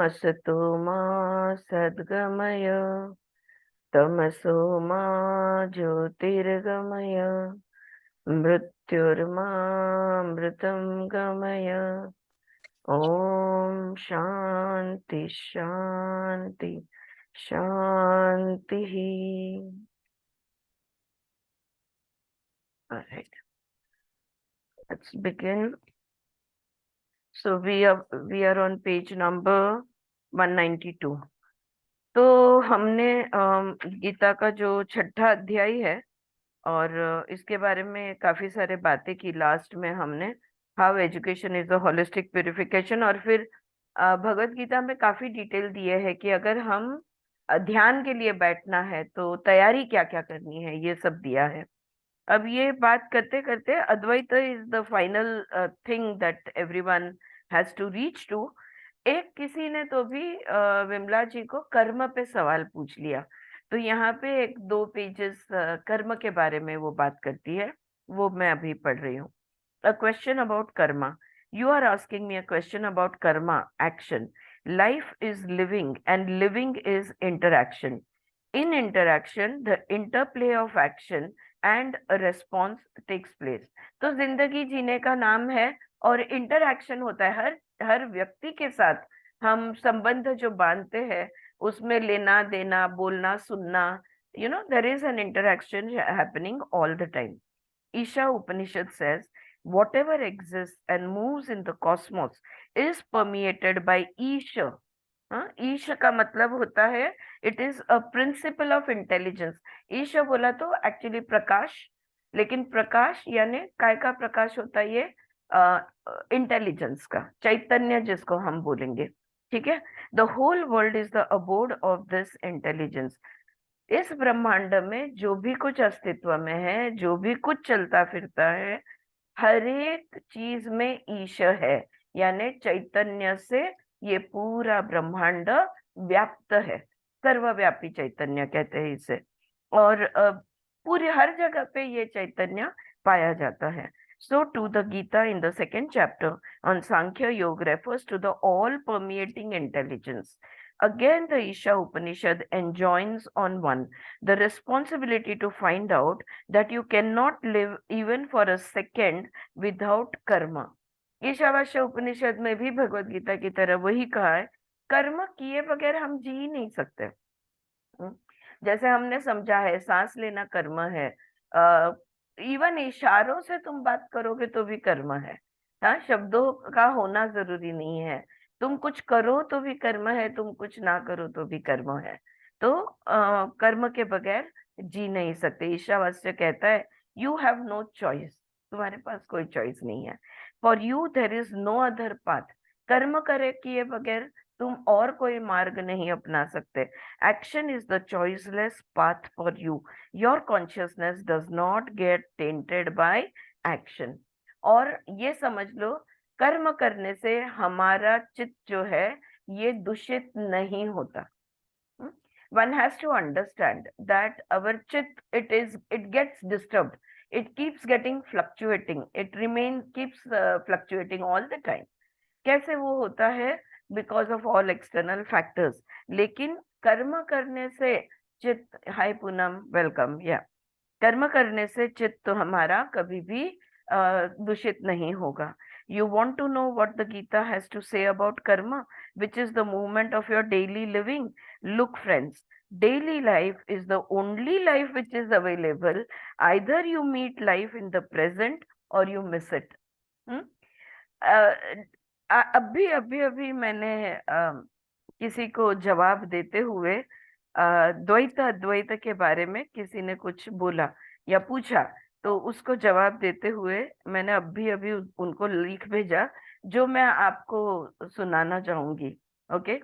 असतो मा सद्गमय तमसो मा ज्योतिर्गमय मृत्युर्मामृतं गमय। ओम शांति शांति शांति। Alright, let's begin. So we are on page number 192. तो हमने गीता का जो छठा अध्याय है और इसके बारे में काफी सारे बातें की। लास्ट में हमने how education is a holistic purification, और फिर भगवत गीता में काफी डिटेल दिए है कि अगर हम ध्यान के लिए बैठना है तो तैयारी क्या क्या करनी है, ये सब दिया है। अब ये बात करते करते Advaita is the final thing that everyone has to reach to. एक किसी ने तो भी विमला जी को कर्म पे सवाल पूछ लिया, तो यहाँ पे एक दो पेजेस कर्म के बारे में वो बात करती है, वो मैं अभी पढ़ रही हूँ। A question about karma. You are asking me a question about karma action. Life is living and living is interaction. In interaction the interplay of action and response takes place. तो जिंदगी जीने का नाम है और इंटरक्शन होता है हर हर व्यक्ति के साथ। हम संबंध जो बांधते हैं उसमें लेना देना, बोलना, सुनना, there is an interaction happening all the time. Isha Upanishad says whatever exists and moves in the cosmos is permeated by Ish. हाँ, ईश का मतलब होता है it is a principle of intelligence. Ish बोला तो एक्चुअली प्रकाश, लेकिन प्रकाश यानी काय का प्रकाश होता है ये? इंटेलिजेंस का, चैतन्य जिसको हम बोलेंगे। ठीक है, the whole world is the abode of this intelligence. इस ब्रह्मांड में जो भी कुछ अस्तित्व में है, जो भी कुछ चलता फिरता है, हर एक चीज में ईश है, यानी चैतन्य से ये पूरा ब्रह्मांड व्याप्त है। सर्वव्यापी चैतन्य कहते हैं इसे। और पूरे हर जगह पे ये चैतन्य पाया जाता है। So to the Gita in the second chapter on Sankhya Yoga refers to the all permeating intelligence. Again, the Isha Upanishad enjoins on one the responsibility to find out that you cannot live even for a second without karma. Ishavasya Upanishad में भी भगवत गीता की तरह वही कहा है, कर्म किए बगैर हम जी ही नहीं सकते। जैसे हमने समझा है सांस लेना कर्म है, इवन इशारों से तुम बात करोगे तो भी कर्म है। हाँ, शब्दों का होना जरूरी नहीं है। तुम कुछ करो तो भी कर्म है, तुम कुछ ना करो तो भी कर्म है। तो कर्म के बगैर जी नहीं सकते। ईशावास्य कहता है यू हैव नो चॉइस, तुम्हारे पास कोई चॉइस नहीं है। For you there is no other path. कर्म करे किए बगैर तुम और कोई मार्ग नहीं अपना सकते। Action is the choiceless path for you. Your consciousness does not get tainted by action. और ये समझ लो, कर्म करने से हमारा चित्त जो है ये दूषित नहीं होता। One has to understand that our chit, it gets disturbed, it keeps getting fluctuating, it keeps fluctuating all the time. कैसे वो होता है? Because of all external factors. लेकिन कर्म करने से चित्त, हाय पूनम, वेलकम। या कर्म करने से चित्त तो हमारा कभी भी दूषित नहीं होगा। You want to know what the Gita has to say about karma, which is the movement of your daily living. Look friends, daily life is the only life which is available. Either you meet life in the present or you miss it. अभी अभी अभी मैंने किसी को जवाब देते हुए द्वैत अद्वैत के बारे में किसी ने कुछ बोला या पूछा, तो उसको जवाब देते हुए मैंने अभी अभी उनको लिख भेजा जो मैं आपको सुनाना चाहूंगी। ओके,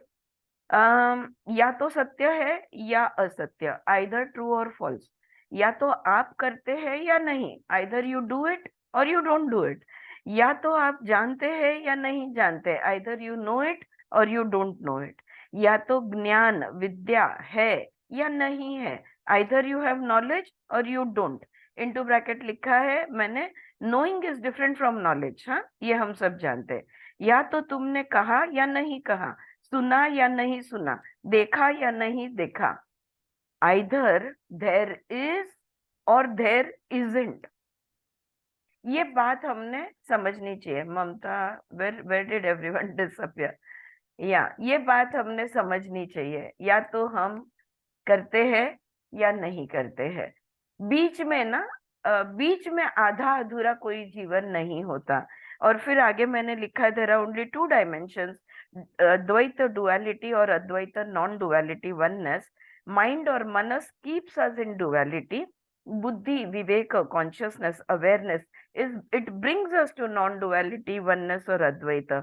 या तो सत्य है या असत्य, आइदर ट्रू और फॉल्स। या तो आप करते हैं या नहीं, आइदर यू डू इट और यू डोंट डू इट। या तो आप जानते हैं या नहीं जानते, आइदर यू नो इट और यू डोंट नो इट। या तो ज्ञान विद्या है या नहीं है, आइदर यू हैव नॉलेज और यू डोंट। इनटू ब्रैकेट लिखा है मैंने, knowing is different from knowledge. हाँ, ये हम सब जानते हैं। या तो तुमने कहा या नहीं कहा, सुना या नहीं सुना, देखा या नहीं देखा, आइदर देयर इज और देयर इजंट। ये बात हमने समझनी चाहिए। ममता, वेर डिड एवरीवन डिसअपियर? या ये बात हमने समझनी चाहिए, या तो हम करते हैं या नहीं करते हैं। बीच में ना, बीच में आधा अधूरा कोई जीवन नहीं होता। और फिर आगे मैंने लिखा है, there are only two dimensions, Dvaita duality और Advaita non duality oneness. Mind और manas keeps us in duality. Buddhi, vivek, consciousness, awareness is it brings us to non duality, oneness और अद्वैत।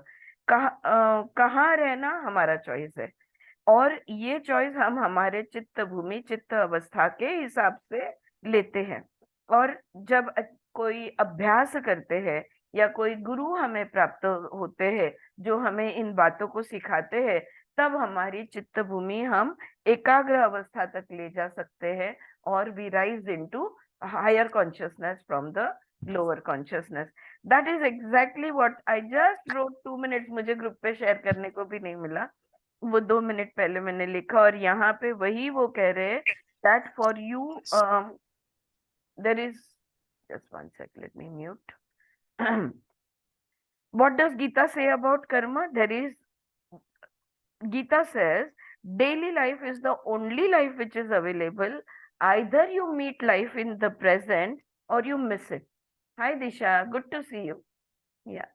कहाँ रहना हमारा चॉइस है, और ये चॉइस हम हमारे चित्त भूमि, चित्त अवस्था के हिसाब से लेते हैं। और जब कोई अभ्यास करते हैं या कोई गुरु हमें प्राप्त होते हैं जो हमें इन बातों को सिखाते हैं, तब हमारी चित्त भूमि हम एकाग्र अवस्था तक ले जा सकते हैं, और we rise into higher consciousness from the lower consciousness. That is exactly what I just wrote 2 minutes, मुझे ग्रुप पे शेयर करने को भी नहीं मिला, वो 2 मिनट पहले मैंने लिखा। और यहाँ पे वही वो कह रहे हैं, that for you there is, just one sec, let me mute. What does Gita say about karma? There is, Gita says, daily life is the only life which is available. Either you meet life in the present or you miss it. Hi Disha, good to see you. Yeah.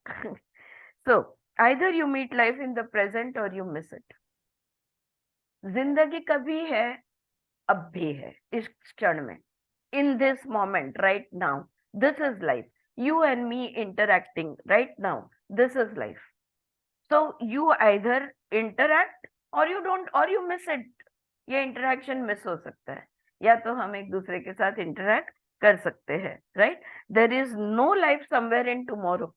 So, either you meet life in the present or you miss it. जिंदगी कभी है, अब भी है, इस क्षण में, in this moment, right now. This is life. You and me interacting right now. This is life. So you either interact or you don't, or you miss it. ये interaction miss हो सकता है, या तो हम एक दूसरे के साथ interact कर सकते हैं, right? There is no life somewhere in tomorrow.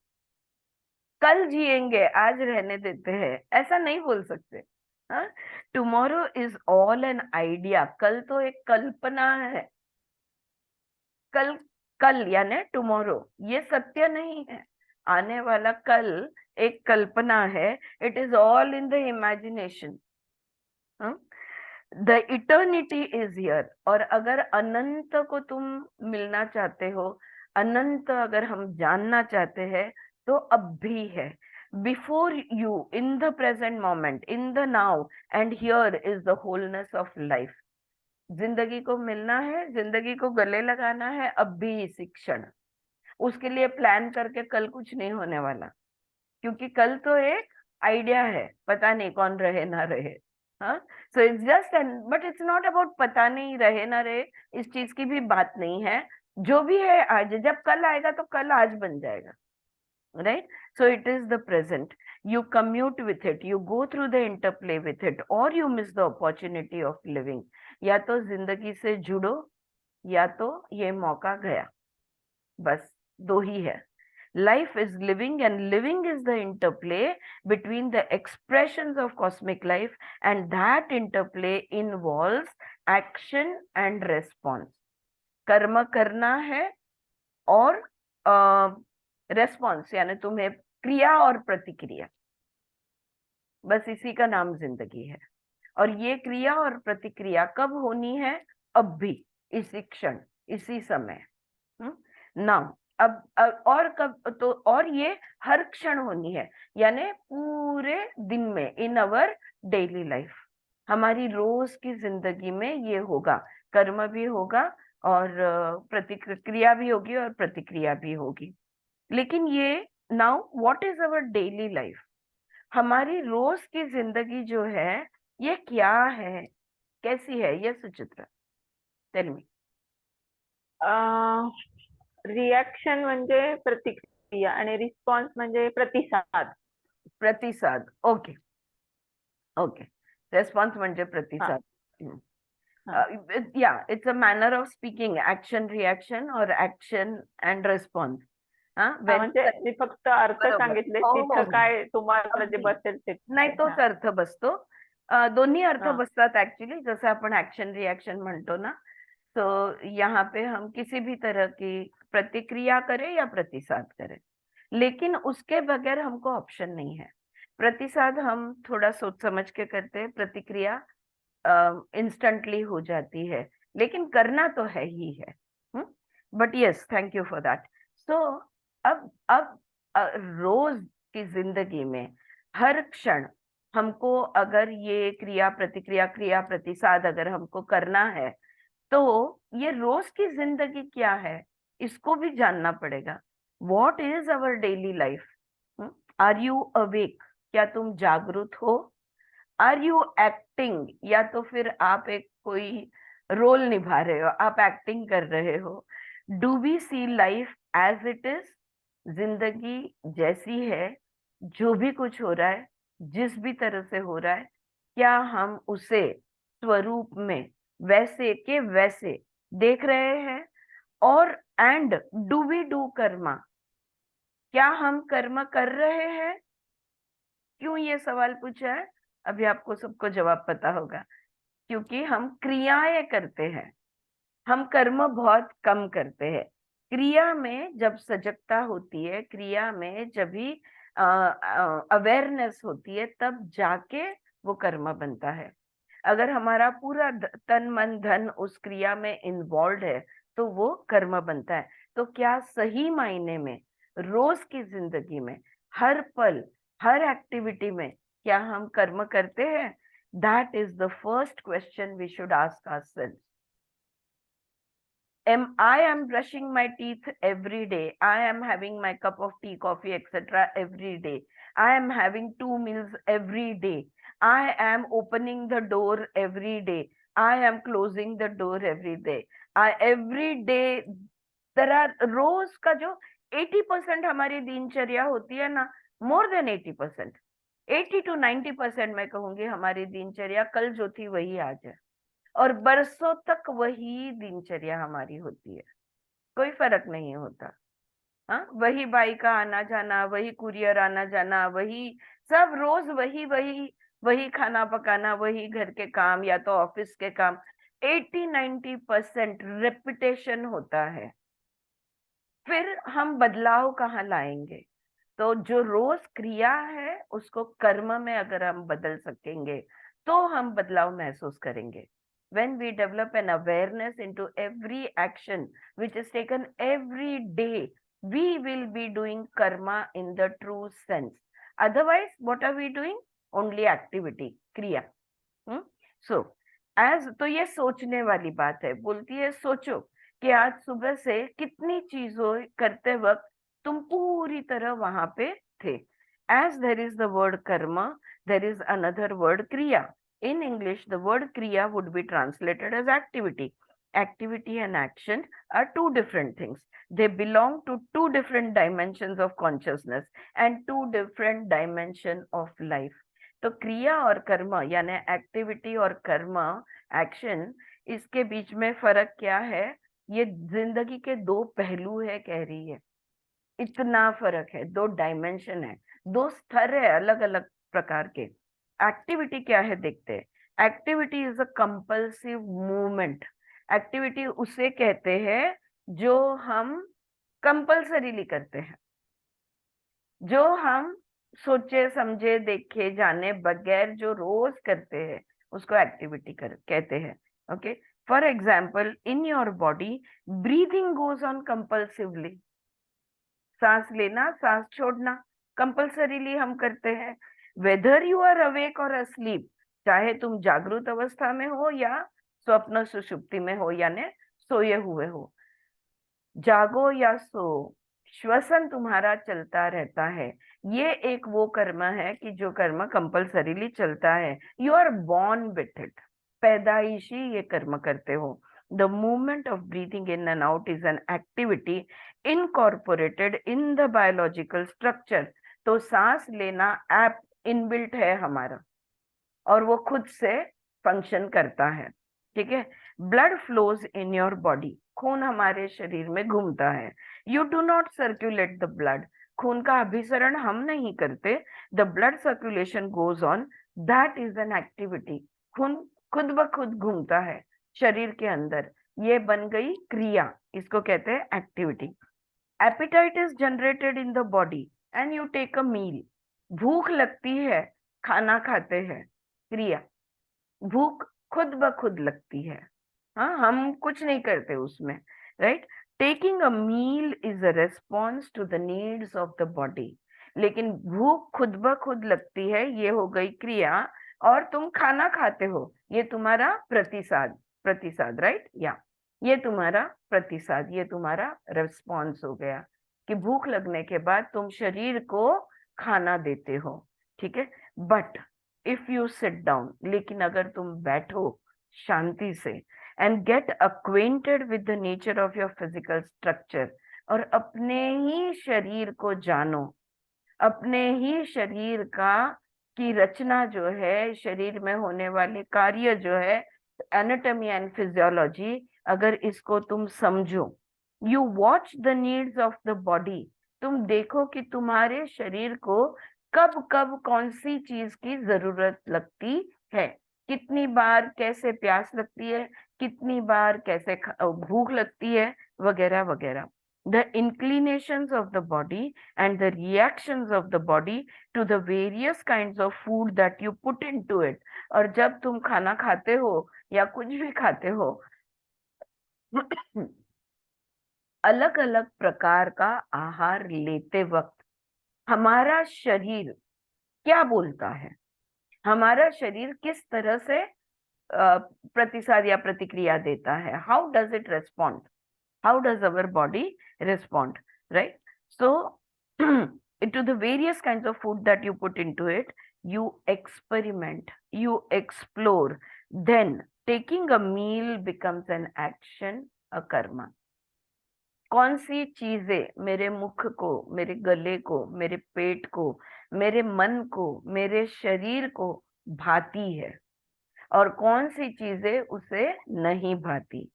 कल जिएंगे, आज रहने देते हैं, ऐसा नहीं बोल सकते। हाँ, tomorrow is all an idea. कल तो एक कल्पना है। कल, कल यानी टुमारो, ये सत्य नहीं है। आने वाला कल एक कल्पना है। It is all in the imagination. The eternity is here. और अगर अनंत को तुम मिलना चाहते हो, अनंत अगर हम जानना चाहते हैं, तो अब भी है। Before you, in the present moment, in the now and here is the wholeness of life. जिंदगी को मिलना है, जिंदगी को गले लगाना है, अब भी इसी क्षण। उसके लिए प्लान करके कल कुछ नहीं होने वाला, क्योंकि कल तो एक आइडिया है, पता नहीं कौन रहे ना रहे। हाँ, so it's just, but it's not about पता नहीं रहे ना रहे, इस चीज की भी बात नहीं है। जो भी है आज, जब कल आएगा तो कल आज बन जाएगा, right? So it is the present. You commute with it, you go through the interplay with it, or you miss the opportunity of living. या तो जिंदगी से जुड़ो, या तो ये मौका गया। बस दो ही है। Life is living, and living is the interplay between the expressions of cosmic life, and that interplay involves action and response. कर्म करना है, और रेस्पॉन्स यानी तुम्हें क्रिया और प्रतिक्रिया, बस इसी का नाम जिंदगी है। और ये क्रिया और प्रतिक्रिया कब होनी है? अब भी, इसी क्षण, इसी समय। नाउ अब और कब तो, और ये हर क्षण होनी है, यानी पूरे दिन में, इन अवर डेली लाइफ, हमारी रोज की जिंदगी में ये होगा। कर्म भी होगा, और प्रतिक्रिया भी होगी, और प्रतिक्रिया भी होगी। लेकिन ये, now what is our daily life? हमारी रोज की जिंदगी जो है, ये क्या है, कैसी है ये? Suchitra, tell me. रिॲक्शन म्हणजे प्रतिक्रिया आणि रिस्पॉन्स म्हणजे प्रतिसाद. प्रतिसाद, ओके ओके. रेस्पॉन्स म्हणजे प्रतिसाद. या, it's a manner of speaking, action reaction, और ऍक्शन अँड रिस्पॉन्स. म्हणजे मी फक्त अर्थ सांगितले, तिथं काय तुम्हाला जे अगदी. बसेल ते. नाही, तोच अर्थ बसतो. दोन्ही अर्थ हा. बसतात ऍक्च्युअली, जसं आपण ऍक्शन रिएक्शन म्हणतो ना, तो यहाँ पे हम किसी भी तरह की प्रतिक्रिया करें या प्रतिसाद करें, लेकिन उसके बगैर हमको ऑप्शन नहीं है। प्रतिसाद हम थोड़ा सोच समझ के करते हैं, प्रतिक्रिया इंस्टेंटली हो जाती है, लेकिन करना तो है ही है। But yes, thank you for that. So अब रोज की जिंदगी में हर क्षण हमको अगर ये क्रिया प्रतिक्रिया क्रिया प्रतिसाद अगर हमको करना है, तो ये रोज की जिंदगी क्या है इसको भी जानना पड़ेगा। What is our daily life? Are you awake? क्या तुम जागरूक हो? Are you acting? या तो फिर आप एक कोई रोल निभा रहे हो, आप एक्टिंग कर रहे हो। Do we see life as it is? जिंदगी जैसी है, जो भी कुछ हो रहा है, जिस भी तरह से हो रहा है, क्या हम उसे स्वरूप में वैसे के वैसे देख रहे हैं? और and do we do karma? क्या हम कर्म कर रहे हैं? क्यों ये सवाल पूछा है? अभी आपको सबको जवाब पता होगा। क्योंकि हम क्रियाएं करते हैं, हम कर्म बहुत कम करते हैं। क्रिया में जब सजगता होती है, क्रिया में जब भी अवेयरनेस होती है, तब जाके वो कर्म बनता है। अगर हमारा पूरा तन मन धन उस क्रिया में इन्वॉल्व है, तो वो कर्म बनता है। तो क्या सही मायने में रोज की जिंदगी में हर पल हर एक्टिविटी में क्या हम कर्म करते हैं? That is the first question we should ask ourselves. I am brushing my teeth every day. I am having my cup of tea, coffee, etc. every day. I am having 2 meals every day. I am opening the door every day. I am closing the door every day. I every day there are रोज का जो 80% हमारी दिनचर्या होती है ना, more than 80%, 80 to 90% मैं कहूंगी हमारी दिनचर्या कल जो थी वही आज है। और बरसों तक वही दिनचर्या हमारी होती है, कोई फर्क नहीं होता। हाँ, वही बाई का आना जाना, वही कुरियर आना जाना, वही सब रोज वही वही वही खाना पकाना, वही घर के काम या तो ऑफिस के काम। 80-90% रेपिटेशन होता है। फिर हम बदलाव कहाँ लाएंगे? तो जो रोज क्रिया है उसको कर्म में अगर हम बदल सकेंगे, तो हम बदलाव महसूस करेंगे। When we develop an awareness into every action which is taken every day, we will be doing karma in the true sense. Otherwise, what are we doing? Only activity, क्रिया। सो एज तो ये सोचने वाली बात है। बोलती है सोचो कि आज सुबह से कितनी चीजों करते वक्त तुम पूरी तरह वहां पे थे। As there is the word karma, there is another word kriya. In English, the word kriya would be translated as activity. Activity and action are two different things. They belong to two different dimensions of consciousness and two different dimensions of life. तो क्रिया और कर्म यानी activity और कर्म, action, इसके बीच में फर्क क्या है? ये जिंदगी के दो पहलू है कह रही है। इतना फर्क है, दो डायमेंशन है, दो स्तर है अलग अलग प्रकार के। एक्टिविटी क्या है देखते हैं। Activity is a compulsive movement. Activity उसे कहते हैं जो हम कंपल्सरीली करते हैं, जो हम सोचे समझे देखे जाने बगैर जो रोज करते हैं, उसको एक्टिविटी कहते हैं। Okay, for example, in your body breathing goes on compulsively. सांस लेना सांस छोड़ना कंपल्सरीली हम करते हैं। वेदर यू आर अवेक और अस्लीप, चाहे तुम जागृत अवस्था में हो या स्वप्न सुषुप्ति में हो यानी सोए हुए हो, जागो या सो, श्वसन तुम्हारा चलता रहता है। ये एक वो कर्म है कि जो कर्म कंपल्सरीली चलता है। You are born with it, पैदाइशी ये कर्म करते हो। The movement of breathing in and out is an activity incorporated in the biological structure. तो सांस लेना ऐप इनबिल्ट है हमारा और वो खुद से फंक्शन करता है। ठीक है। Blood flows in your body, खून हमारे शरीर में घूमता है। You do not circulate the blood, खून का अभिसरण हम नहीं करते। The blood circulation goes on, that is an activity. खून खुद ब खुद घूमता है शरीर के अंदर, ये बन गई क्रिया, इसको कहते हैं activity. Appetite is generated in the body and you take a meal. भूख लगती है, खाना खाते हैं, क्रिया। भूख खुद ब खुद लगती है, हाँ, हम कुछ नहीं करते उसमें, right. Taking a meal is a response to the needs of the body. लेकिन भूख खुद ब खुद लगती है, ये हो गई क्रिया। और तुम खाना खाते हो, ये तुम्हारा प्रतिसाद, प्रतिसाद, राइट, या ये तुम्हारा प्रतिसाद, ये तुम्हारा रेस्पॉन्स हो गया कि भूख लगने के बाद तुम शरीर को खाना देते हो, ठीक है। But if you sit down, लेकिन अगर तुम बैठो शांति से and get acquainted with the nature of your physical structure, और अपने ही शरीर को जानो, अपने ही शरीर का की रचना जो है, शरीर में होने वाले कार्य जो है, एनाटॉमी एंड फिजियोलॉजी, अगर इसको तुम समझो, you watch the needs of the body, तुम देखो कि तुम्हारे शरीर को कब कब कौन सी चीज की जरूरत लगती है, कितनी बार कैसे प्यास लगती है, कितनी बार कैसे भूख लगती है, वगैरह वगैरह। The inclinations of the body and the reactions of the body to the various kinds of food that you put into it। और जब तुम खाना खाते हो या कुछ भी खाते हो, अलग अलग प्रकार का आहार लेते वक्त हमारा शरीर क्या बोलता है, हमारा शरीर किस तरह से प्रतिसाद या प्रतिक्रिया देता है, how does it respond, how does our body respond, right? So into the various kinds of food that you put into it, you experiment, you explore, then taking a meal becomes an action, a karma। कौन सी चीजें मेरे मुख को, मेरे गले को, मेरे पेट को, मेरे मन को, मेरे शरीर को भाती है, और कौन सी चीजें उसे नहीं भाती।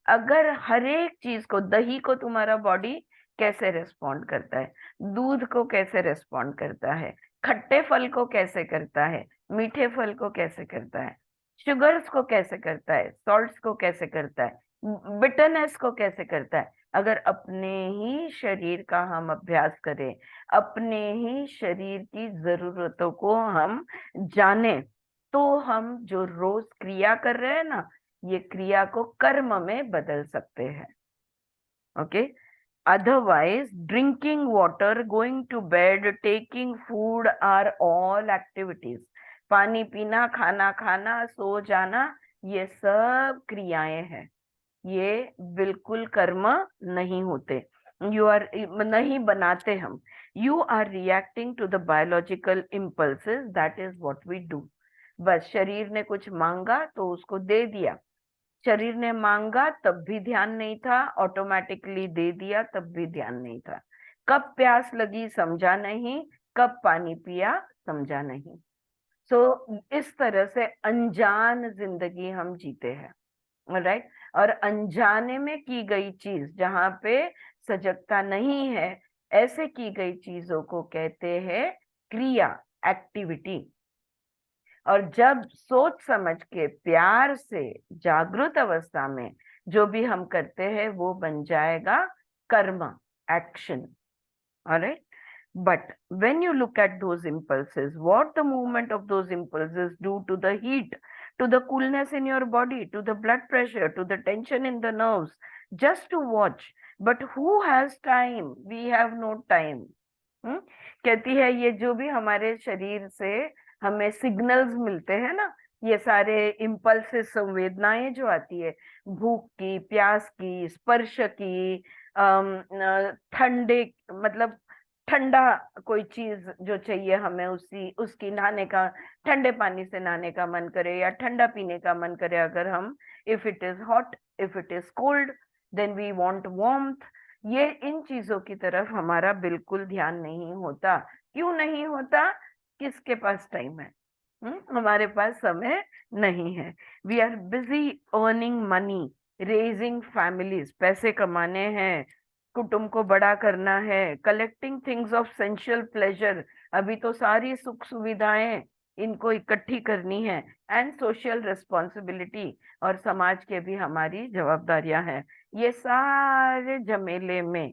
अगर हर एक चीज को, दही को तुम्हारा बॉडी कैसे रेस्पॉन्ड करता है, दूध को कैसे रेस्पॉन्ड करता है, खट्टे फल को कैसे करता है, मीठे फल को कैसे करता है, शुगर्स को कैसे करता है, सॉल्ट्स को कैसे करता है, बिटरनेस को कैसे करता है, अगर अपने ही शरीर का हम अभ्यास करें, अपने ही शरीर की जरूरतों को हम जाने, तो हम जो रोज क्रिया कर रहे हैं ना, ये क्रिया को कर्म में बदल सकते हैं, okay. Otherwise drinking water, going to bed, taking food are all activities. पानी पीना, खाना खाना, सो जाना, ये सब क्रियाएं हैं, ये बिल्कुल कर्म नहीं होते। यू आर, नहीं बनाते हम। You are reacting to the biological impulses, that is what we do. बस शरीर ने कुछ मांगा तो उसको दे दिया, शरीर ने मांगा तब भी ध्यान नहीं था, ऑटोमेटिकली दे दिया तब भी ध्यान नहीं था। कब प्यास लगी समझा नहीं, कब पानी पिया समझा नहीं। सो इस तरह से अनजान जिंदगी हम जीते हैं, राइट। और अनजाने में की गई चीज, जहां पे सजगता नहीं है, ऐसे की गई चीजों को कहते हैं क्रिया, एक्टिविटी। और जब सोच समझ के प्यार से जागृत अवस्था में जो भी हम करते हैं, वो बन जाएगा कर्म, action, alright. But when you look at those impulses, what the movement of those impulses do to the heat, to the coolness in your body, to the blood pressure, to the tension in the nerves, just to watch. But who has time? We have no time. कहती है ये जो भी हमारे शरीर से हमें signals मिलते हैं ना, ये सारे इम्पल्सिव संवेदनाएं जो आती है, भूख की, प्यास की, स्पर्श की, ठंडे, मतलब ठंडा कोई चीज जो चाहिए हमें, उसी उसकी नहाने का, ठंडे पानी से नहाने का मन करे या ठंडा पीने का मन करे, अगर हम, if it is hot, if it is cold, then we want warmth. ये इन चीजों की तरफ हमारा बिल्कुल ध्यान नहीं होता। क्यों नहीं होता? किसके पास टाइम है? हमारे पास समय नहीं है। We are busy earning money, raising families, पैसे कमाने हैं, कुटुंब को बड़ा करना है, collecting things of sensual pleasure, अभी तो सारी सुख सुविधाएं इनको इकट्ठी करनी है, एंड सोशल रिस्पॉन्सिबिलिटी, और समाज के भी हमारी जवाबदारियां हैं। ये सारे झमेले में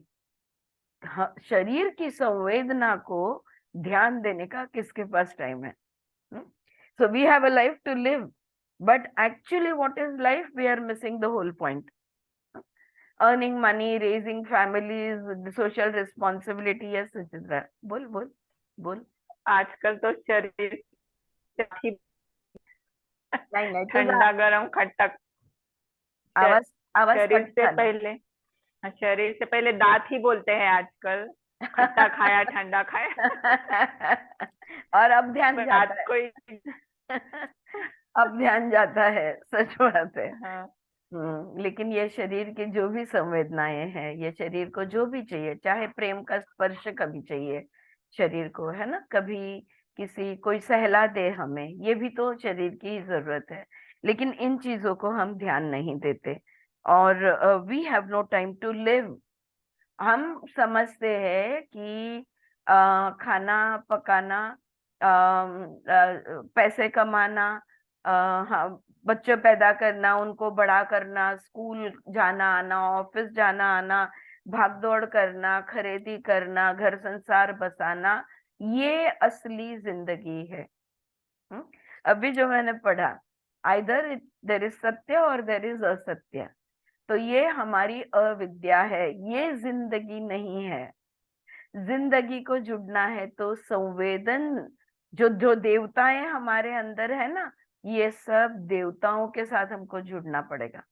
शरीर की संवेदना को ध्यान देने का किसके पास टाइम है? So we have a life to live, but actually what is life? We are missing the whole point. Earning money, raising families, the social responsibility. Yes, Suchitra. बोल बोल बोल. आजकल तो शरीर से ही नहीं नहीं, तुझा ठंडा गरम खट्टा, आवाज आवाज शरीर कट से झाला. पहले, शरीर से पहले दांत ही बोलते हैं आजकल। खट्टा खाया, ठंडा खाया। और अब ध्यान बात जाता है. कोई। अब ध्यान जाता है, सच बात है. हाँ। लेकिन ये शरीर की जो भी संवेदनाएं हैं, ये शरीर को जो भी चाहिए, चाहे प्रेम का स्पर्श कभी चाहिए शरीर को, है ना, कभी किसी कोई सहला दे हमें, ये भी तो शरीर की ही जरूरत है. लेकिन इन चीजों को हम ध्यान नहीं देते. और we have no time to live. हम समझते हैं कि खाना पकाना, पैसे कमाना, हाँ, बच्चे पैदा करना, उनको बड़ा करना, स्कूल जाना आना, ऑफिस जाना आना, भाग दौड़ करना, खरीदी करना, घर संसार बसाना, ये असली जिंदगी है. हम्म? अभी जो मैंने पढ़ा, आइदर देर इज सत्य और देर इज असत्य. तो ये हमारी अविद्या है, ये जिंदगी नहीं है. जिंदगी को जुड़ना है तो संवेदन, जो जो देवताएं हमारे अंदर है ना, ये सब देवताओं के साथ हमको जुड़ना पड़ेगा.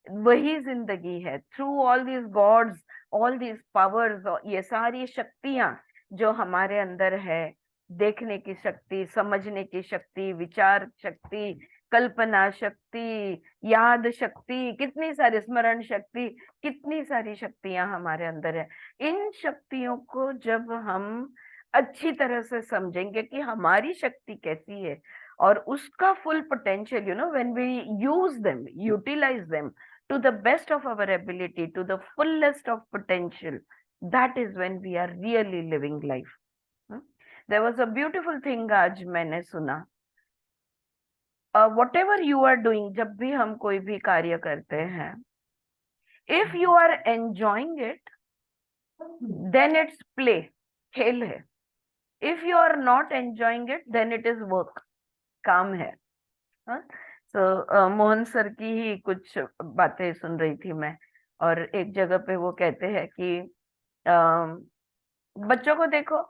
वही जिंदगी है. Through all these gods, all these powers, ये सारी शक्तियां जो हमारे अंदर है, देखने की शक्ति, समझने की शक्ति, विचार शक्ति, कल्पना शक्ति, याद शक्ति, कितनी सारी स्मरण शक्ति, कितनी सारी शक्तियां हमारे अंदर है. इन शक्तियों को जब हम अच्छी तरह से समझेंगे कि हमारी शक्ति कैसी है, और उसका full potential, when we use them, utilize them to the best of our ability, to the fullest of potential, that is when we are really living life. There was a beautiful thing आज मैंने सुना. Whatever you are doing, जब भी हम कोई भी कार्य करते हैं, if you are enjoying it, then it's play, खेल है. If you are not enjoying it, then it is work, काम है. तो मोहन सर की ही कुछ बातें सुन रही थी मैं, और एक जगह पे वो कहते हैं कि बच्चों को देखो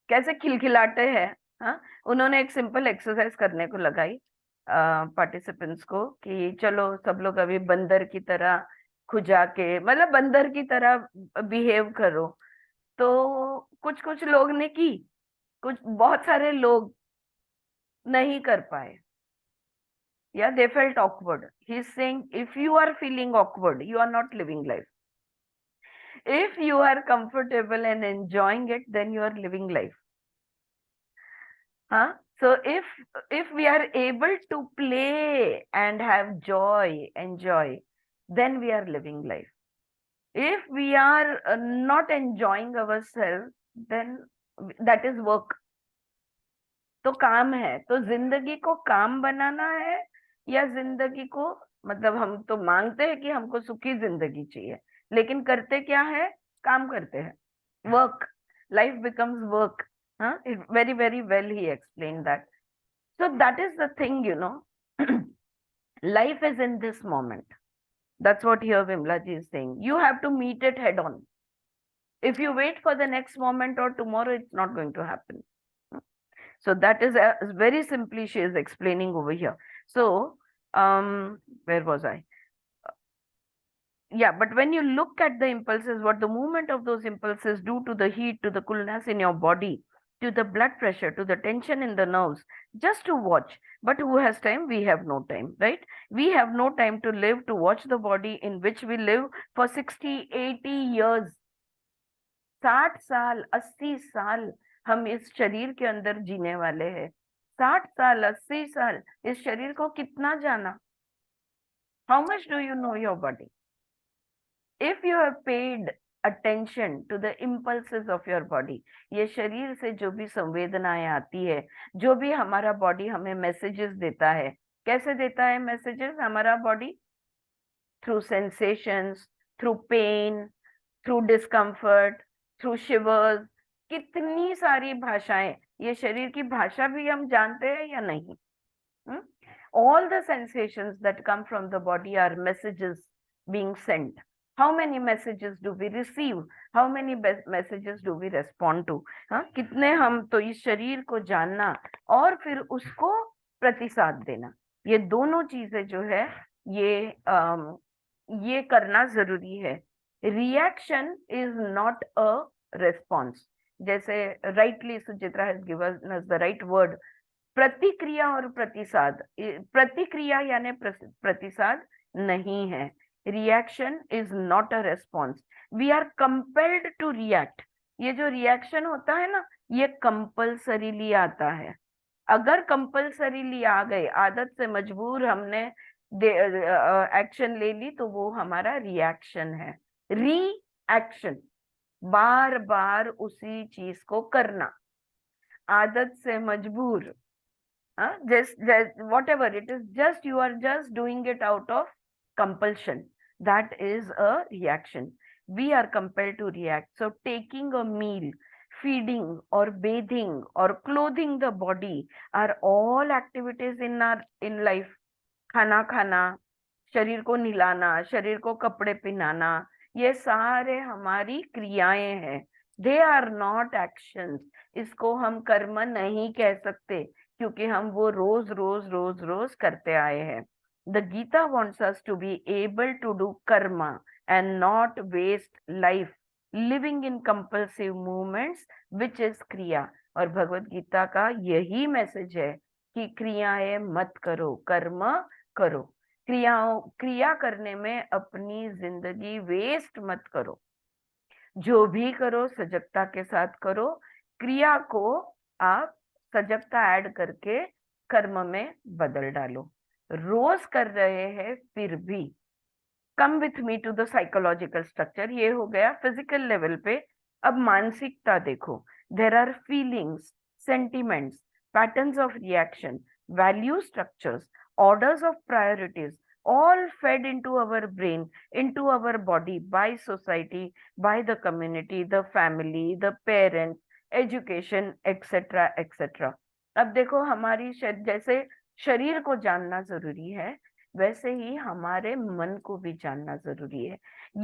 कैसे खिलखिलाते हैं. हाँ, उन्होंने एक सिंपल एक्सरसाइज करने को लगाई पार्टिसिपेंट्स को कि चलो सब लोग अभी बंदर की तरह खुजा के, मतलब बंदर की तरह बिहेव करो. तो कुछ कुछ लोग ने की, कुछ बहुत सारे लोग नहीं कर पाए. Yeah, they felt awkward. He's saying, if you are feeling awkward, you are not living life. If you are comfortable and enjoying it, then you are living life. Huh? So if we are able to play and have joy, enjoy, then we are living life. If we are not enjoying ourselves, then that is work. तो काम है. तो जिंदगी को काम बनाना है, या जिंदगी को, मतलब हम तो मांगते हैं कि हमको सुखी जिंदगी चाहिए, लेकिन करते क्या है? काम करते हैं. Work, life becomes work. हाँ, very very well he explain that. So that is the thing, life is in this moment. That's what here Vimla ji is saying. You have to meet it head on. If you wait for the next moment or tomorrow, it's not going to happen. So that is very simply she is explaining over here. So where was I? Yeah, but when you look at the impulses, what the movement of those impulses do to the heat, to the coolness in your body, to the blood pressure, to the tension in the nerves, just to watch. But who has time? We have no time, right? We have no time to live, to watch the body in which we live for 60, 80 years. 60 साल, 80 साल हम इस शरीर के अंदर जीने वाले हैं. 60 साल, 80 साल इस शरीर को कितना जाना? How much do you know your body? If you have paid attention to the impulses of your body, ये शरीर से जो भी संवेदनाएं आती है, जो भी हमारा बॉडी हमें मैसेजेस देता है, कैसे देता है मैसेजेस हमारा body? Through sensations, through pain, through discomfort, through shivers. कितनी सारी भाषाएं, ये शरीर की भाषा भी हम जानते हैं या नहीं? All the sensations that come from the body are messages being sent. How many messages do we receive? How many messages do we respond to? हाँ, कितने हम, तो इस शरीर को जानना और फिर उसको प्रतिसाद देना, ये दोनों चीजें जो है ये करना जरूरी है। Reaction is not a response, जैसे rightly Suchitra has given us the right word, प्रतिक्रिया और प्रतिसाद। प्रतिक्रिया यानी प्रतिसाद नहीं है। Reaction is not a response, we are compelled to react. ये जो रिएक्शन होता है ना, ये कंपल्सरीली आता है। अगर कंपल्सरीली आ गए, आदत से मजबूर हमने एक्शन ले ली, तो वो हमारा रिएक्शन है। रिएक्शन, बार बार उसी चीज को करना, आदत से मजबूर, just whatever it is, just you are just doing it out of compulsion, that is a reaction. We are compelled to react. So taking a meal, feeding or bathing or clothing the body are all activities in life. खाना खाना, शरीर को नहलाना, शरीर को कपड़े पहनाना, ये सारे हमारी क्रियाएं हैं। They are not actions. इसको हम कर्म नहीं कह सकते, क्योंकि हम वो रोज रोज रोज रोज करते आए हैं। The Gita wants us to be able to do karma and not waste life living in compulsive movements which is क्रिया। और भगवत गीता का यही मैसेज है कि क्रियाएं मत करो, कर्म करो। क्रिया करने में अपनी जिंदगी वेस्ट मत करो। जो भी करो सजगता के साथ करो। क्रिया को आप सजगता ऐड करके कर्म में बदल डालो। रोज कर रहे हैं फिर भी। Come with me to the psychological structure, ये हो गया फिजिकल लेवल पे। अब मानसिकता देखो। There are feelings, sentiments, patterns of reaction, value structures, orders of priorities, all fed into our brain, into our body by society, by the community, the family, the parents, education, etc. etc. अब देखो, हमारी जैसे शरीर को जानना जरूरी है, वैसे ही हमारे मन को भी जानना जरूरी है।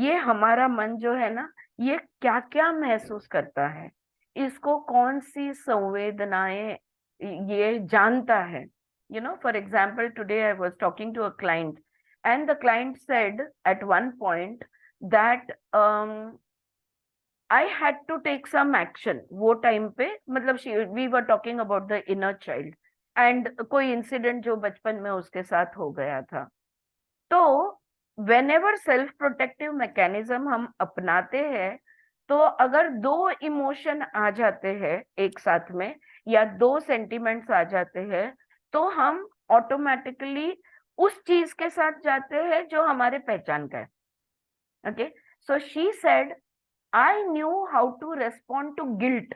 ये हमारा मन जो है ना, ये क्या क्या महसूस करता है, इसको कौन सी संवेदनाएं ये जानता है। You know, for example, today I was talking to a client, and the client said at one point that I had to take some action. वो टाइम पे, मतलब we were talking about the inner child, and कोई incident जो बचपन में उसके साथ हो गया था। तो whenever सेल्फ प्रोटेक्टिव मैकेनिज्म हम अपनाते हैं, तो अगर दो इमोशन आ जाते हैं एक साथ में, या दो सेंटिमेंट्स आ जाते हैं, तो हम ऑटोमेटिकली उस चीज के साथ जाते हैं जो हमारे पहचान का है। Okay, so she said, I knew how to respond to guilt.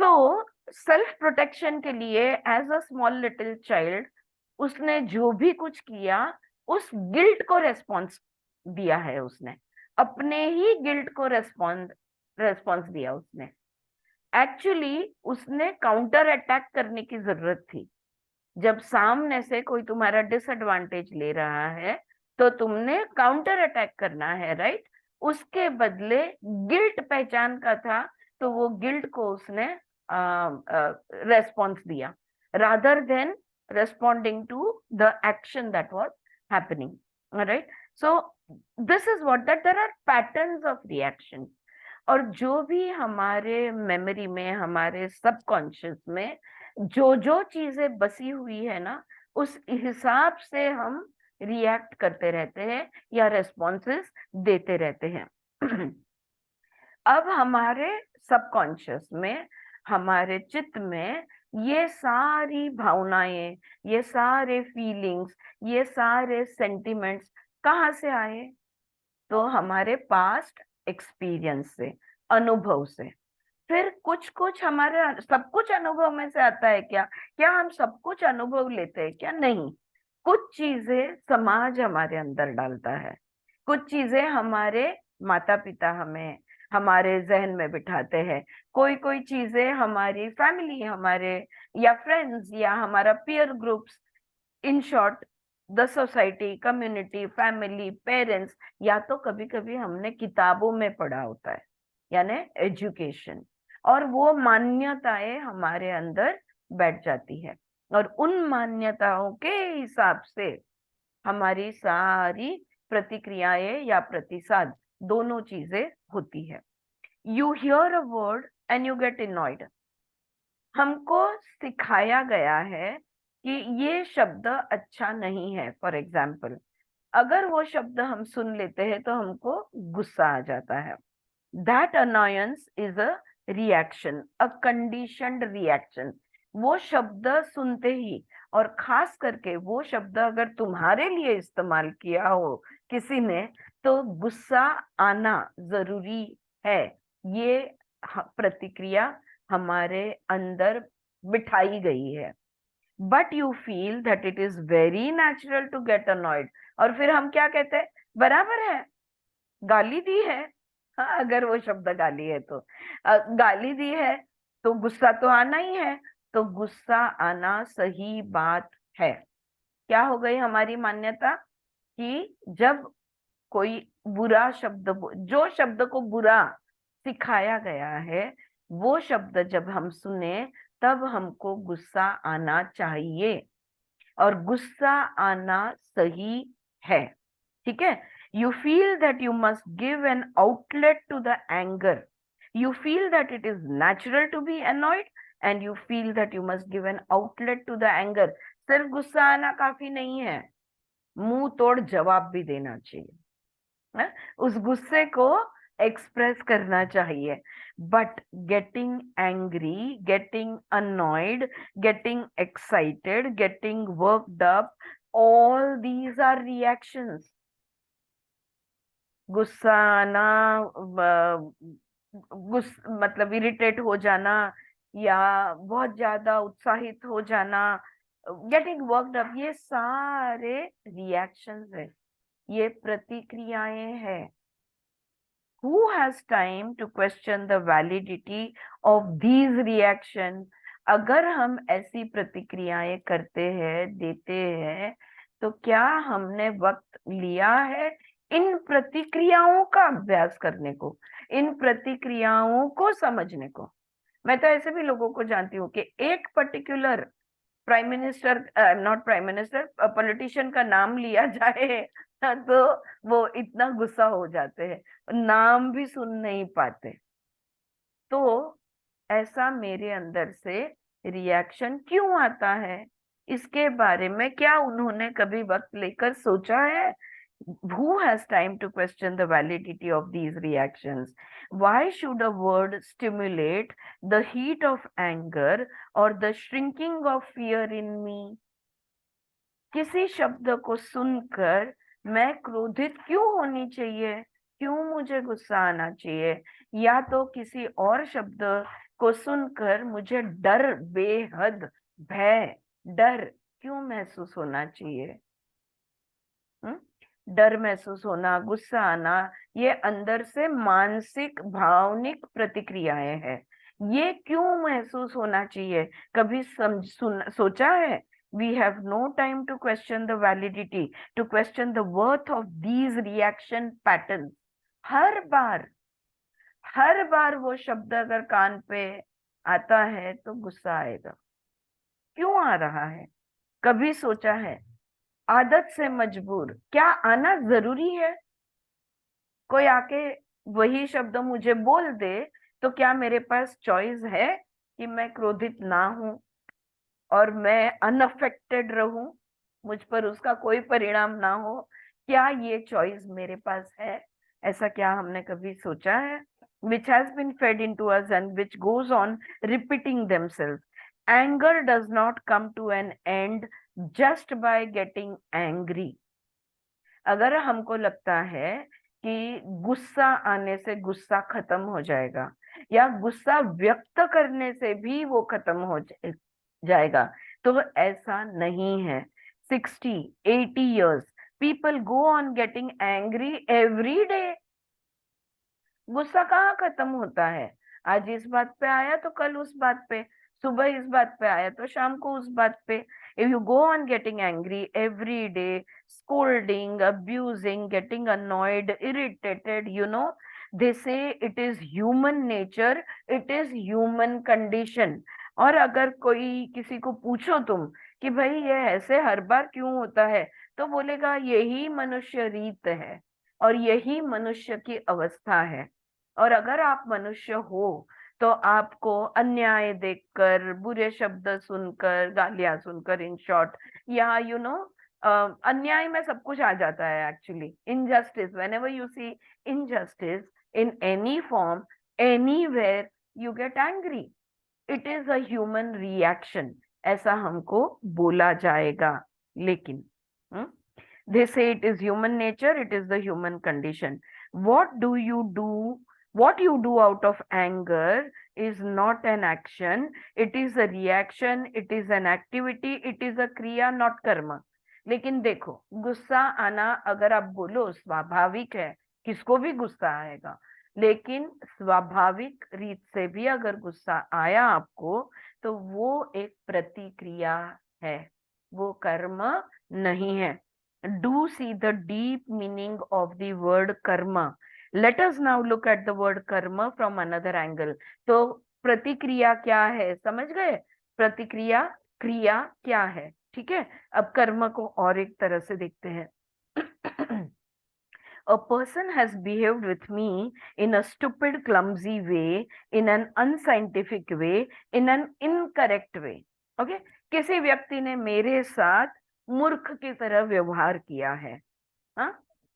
तो सेल्फ प्रोटेक्शन के लिए as a small little child, उसने जो भी कुछ किया, उस गिल्ट को रेस्पॉन्स दिया है। उसने अपने ही गिल्ट को रेस्पॉन्स दिया उसने। एक्चुअली उसने काउंटर अटैक करने की जरूरत थी। जब सामने से कोई तुम्हारा डिसएडवांटेज ले रहा है, तो तुमने काउंटर अटैक करना है, राइट? उसके बदले गिल्ट पहचान का था, तो वो गिल्ट को उसने रेस्पॉन्स दिया, rather than responding to the action that was happening, right? So this is what, that there are patterns of reaction. और जो भी हमारे मेमोरी में, हमारे सबकॉन्शियस में जो जो चीजें बसी हुई है ना, उस हिसाब से हम रिएक्ट करते रहते हैं या रेस्पॉन्सेस देते रहते हैं। अब हमारे सबकॉन्शियस में, हमारे चित्त में ये सारी भावनाएं, ये सारे फीलिंग्स, ये सारे सेंटिमेंट्स कहाँ से आए? तो हमारे पास्ट एक्सपीरियंस से, अनुभव से। फिर कुछ कुछ हमारे, सब कुछ अनुभव में से आता है क्या? क्या हम सब कुछ अनुभव लेते हैं क्या? नहीं। कुछ चीजें समाज हमारे अंदर डालता है, कुछ चीजें हमारे माता पिता हमें, हमारे जहन में बिठाते हैं। कोई कोई चीजें हमारी फैमिली, हमारे या फ्रेंड्स या हमारा peer groups, in short the society, community, family, parents, या तो कभी कभी हमने किताबों में पढ़ा होता है, यानी एजुकेशन, और वो मान्यताएं हमारे अंदर बैठ जाती है, और उन मान्यताओं के हिसाब से हमारी सारी प्रतिक्रियाएं या प्रतिसाद, दोनों चीजें होती है। You here a word and you get annoyed। हमको सिखाया गया है कि ये शब्द अच्छा नहीं है। फॉर एग्जाम्पल, अगर वो शब्द हम सुन लेते हैं तो हमको गुस्सा आ जाता है। That annoyance is a reaction, a conditioned reaction. वो शब्द सुनते ही, और खास करके वो शब्द अगर तुम्हारे लिए इस्तेमाल किया हो किसी ने, तो गुस्सा आना जरूरी है। ये प्रतिक्रिया हमारे अंदर बिठाई गई है। But you feel that it is very natural to get annoyed. और फिर हम क्या कहते हैं, बराबर है, गाली दी है। हाँ, अगर वो शब्द गाली है तो गाली दी है तो गुस्सा तो आना ही है। तो गुस्सा आना सही बात है। क्या हो गई हमारी मान्यता कि जब कोई बुरा शब्द, जो शब्द को बुरा सिखाया गया है, वो शब्द जब हम सुने तब हमको गुस्सा आना चाहिए, और गुस्सा आना सही है। ठीक है। You feel that you must give an outlet to the anger. You feel that it is natural to be annoyed, and you feel that you must give an outlet to the anger. सिर्फ गुस्सा आना काफी नहीं है, मुंह तोड़ जवाब भी देना चाहिए, है? उस गुस्से को एक्सप्रेस करना चाहिए। But getting angry, getting annoyed, getting excited, getting worked up, all these are reactions. गुस्सा आना, मतलब इरिटेट हो जाना, या बहुत ज्यादा उत्साहित हो जाना, गेटिंग वर्कड अप, ये सारे रिएक्शंस है, ये प्रतिक्रियाएं हैं। Who has time to question the validity of these reaction? अगर हम ऐसी प्रतिक्रियाएं करते हैं, देते हैं, तो क्या हमने वक्त लिया है इन प्रतिक्रियाओं का अभ्यास करने को, इन प्रतिक्रियाओं को समझने को? मैं तो ऐसे भी लोगों को जानती हूँ कि एक particular prime minister, not prime minister, politician का नाम लिया जाए तो वो इतना गुस्सा हो जाते हैं, नाम भी सुन नहीं पाते। तो ऐसा मेरे अंदर से रिएक्शन क्यों आता है, इसके बारे में क्या उन्होंने कभी वक्त लेकर सोचा है? Who has time to question the validity of these reactions? Why should a word stimulate the heat of anger or the shrinking of fear in me? किसी शब्द को सुनकर मैं क्रोधित क्यों होनी चाहिए, क्यों मुझे गुस्सा आना चाहिए, या तो किसी और शब्द को सुनकर मुझे डर, बेहद भय, डर क्यों महसूस होना चाहिए? डर महसूस होना, गुस्सा आना, ये अंदर से मानसिक भावनिक प्रतिक्रियाएं हैं। ये क्यों महसूस होना चाहिए? कभी सोचा है? We have no time to question the validity, to question the worth of these reaction pattern. हर बार, हर बार वो शब्द अगर कान पे आता है तो गुस्सा आएगा। क्यों आ रहा है? कभी सोचा है? आदत से मजबूर, क्या आना जरूरी है? कोई आके वही शब्द मुझे बोल दे तो क्या मेरे पास चॉइस है कि मैं क्रोधित ना हूं और मैं अनअफेक्टेड रहूं, मुझ पर उसका कोई परिणाम ना हो? क्या ये चॉइस मेरे पास है? ऐसा क्या हमने कभी सोचा है? which has been fed into us and which goes on repeating themselves. Anger does not come to an end just by getting angry. अगर हमको लगता है कि गुस्सा आने से गुस्सा खत्म हो जाएगा, या गुस्सा व्यक्त करने से भी वो खत्म हो जाएगा, तो ऐसा नहीं है। 60, 80 years, people go on getting angry every day. गुस्सा कहाँ खत्म होता है? आज इस बात पे आया तो कल उस बात पे, सुबह इस बात पे आया तो शाम को उस बात पे. If you go on getting angry every day, scolding, abusing, getting annoyed, irritated, they say it is human nature, it is human condition. और अगर कोई किसी को पूछो तुम कि भाई ये ऐसे हर बार क्यों होता है, तो बोलेगा यही मनुष्य रीत है और यही मनुष्य की अवस्था है. और अगर आप मनुष्य हो तो आपको अन्याय देखकर, बुरे शब्द सुनकर, गालियां सुनकर, इन शॉर्ट, या अन्याय में सब कुछ आ जाता है actually. Injustice, whenever you see injustice in any form, anywhere, you get angry. It is a human reaction, ऐसा हमको बोला जाएगा. लेकिन they say it is human nature, it is the human condition. What do you do? What you do out of anger is not an action, it is a reaction, it is an activity, it is a kriya, not karma. लेकिन देखो, गुस्सा आना अगर आप बोलो स्वाभाविक है, किसको भी गुस्सा आएगा, लेकिन स्वाभाविक रीत से भी अगर गुस्सा आया आपको, तो वो एक प्रतिक्रिया है, वो कर्म नहीं है. Do see the deep meaning of the word karma. Let us now look at the word karma from another angle. तो प्रतिक्रिया क्या है, समझ गए? प्रतिक्रिया, क्रिया क्या है, ठीक है. अब कर्म को और एक तरह से देखते हैं. A person has behaved with me in a stupid, clumsy way, in an unscientific way, in an incorrect way. Okay? किसी व्यक्ति ने मेरे साथ मूर्ख की तरह व्यवहार किया है. हाँ,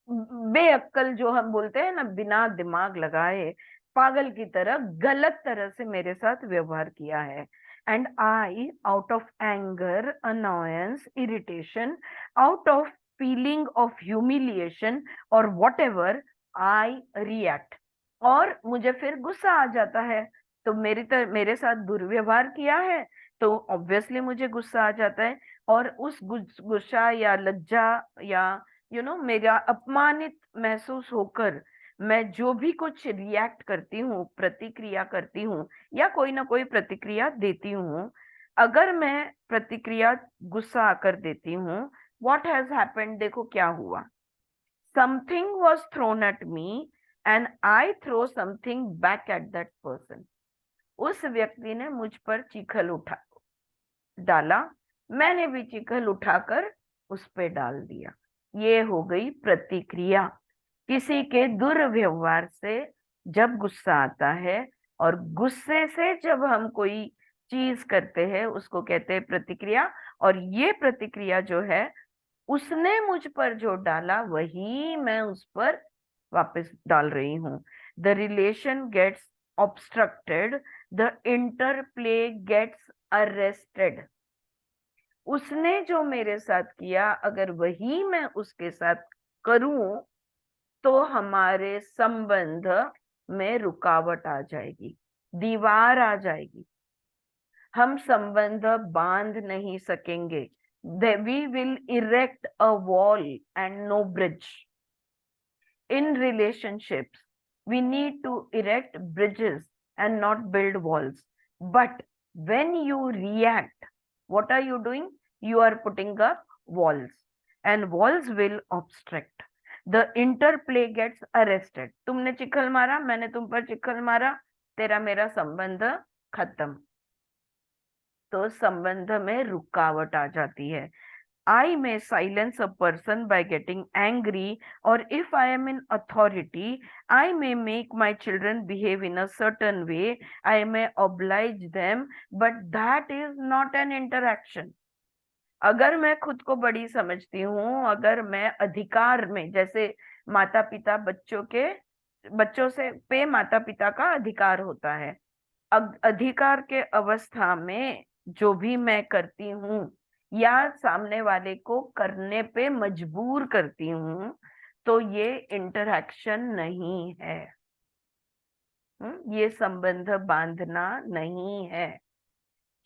बेअक्कल जो हम बोलते हैं ना, बिना दिमाग लगाए पागल की तरह, गलत तरह से मेरे साथ व्यवहार किया है. And I, out of anger, annoyance, irritation, out of feeling of humiliation और वॉट एवर, आई रिएक्ट. और मुझे फिर गुस्सा आ जाता है. तो मेरे साथ दुर्व्यवहार किया है, तो ऑब्वियसली मुझे गुस्सा आ जाता है. और उस गुस्सा या लज्जा या मेरा अपमानित महसूस होकर मैं जो भी कुछ रिएक्ट करती हूँ, प्रतिक्रिया करती हूँ, या कोई ना कोई प्रतिक्रिया देती हूँ. अगर मैं प्रतिक्रिया गुस्सा आकर देती हूँ, व्हाट हैज हैपेंड, देखो क्या हुआ. Something was thrown at me and I throw something back at that person. उस व्यक्ति ने मुझ पर चिखल उठा डाला, मैंने भी चिखल उठाकर उस पे डाल दिया. ये हो गई प्रतिक्रिया. किसी के दुर्व्यवहार से जब गुस्सा आता है, और गुस्से से जब हम कोई चीज करते हैं, उसको कहते हैं प्रतिक्रिया. और ये प्रतिक्रिया जो है, उसने मुझ पर जो डाला वही मैं उस पर वापस डाल रही हूं. The relation gets obstructed, the interplay gets arrested. उसने जो मेरे साथ किया, अगर वही मैं उसके साथ करूं, तो हमारे संबंध में रुकावट आ जाएगी, दीवार आ जाएगी. हम संबंध बांध नहीं सकेंगे. We will erect a wall and no bridge. In relationships, we need to erect bridges and not build walls. But when you react, what are you doing? You are putting up walls, and walls will obstruct. The interplay gets arrested. तुमने चिखल मारा, मैंने तुम पर चिखल मारा, तेरा मेरा संबंध खत्म. तो संबंध में रुकावट आ जाती है. I may silence a person by getting angry, or if I am in authority, I may make my children behave in a certain way, I may oblige them, but that is not an interaction. अगर मैं खुद को बड़ी समझती हूँ, अगर मैं अधिकार में, जैसे माता पिता बच्चों से पे माता पिता का अधिकार होता है, अधिकार के अवस्था में जो भी मैं करती हूँ या सामने वाले को करने पे मजबूर करती हूँ, तो ये इंटरैक्शन नहीं है. ये संबंध बांधना नहीं है.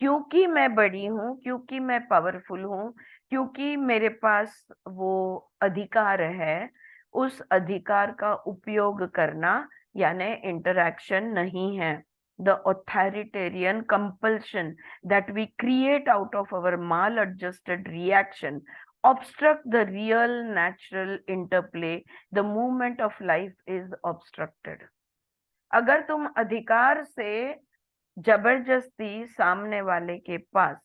क्योंकि मैं बड़ी हूं, क्योंकि मैं पावरफुल हूं, क्योंकि मेरे पास वो अधिकार है, उस अधिकार का उपयोग करना यानी इंटरैक्शन नहीं है. The authoritarian compulsion that we create out of our maladjusted reaction obstruct the real natural interplay. The movement of life is obstructed. अगर तुम अधिकार से जबरदस्ती सामने वाले के पास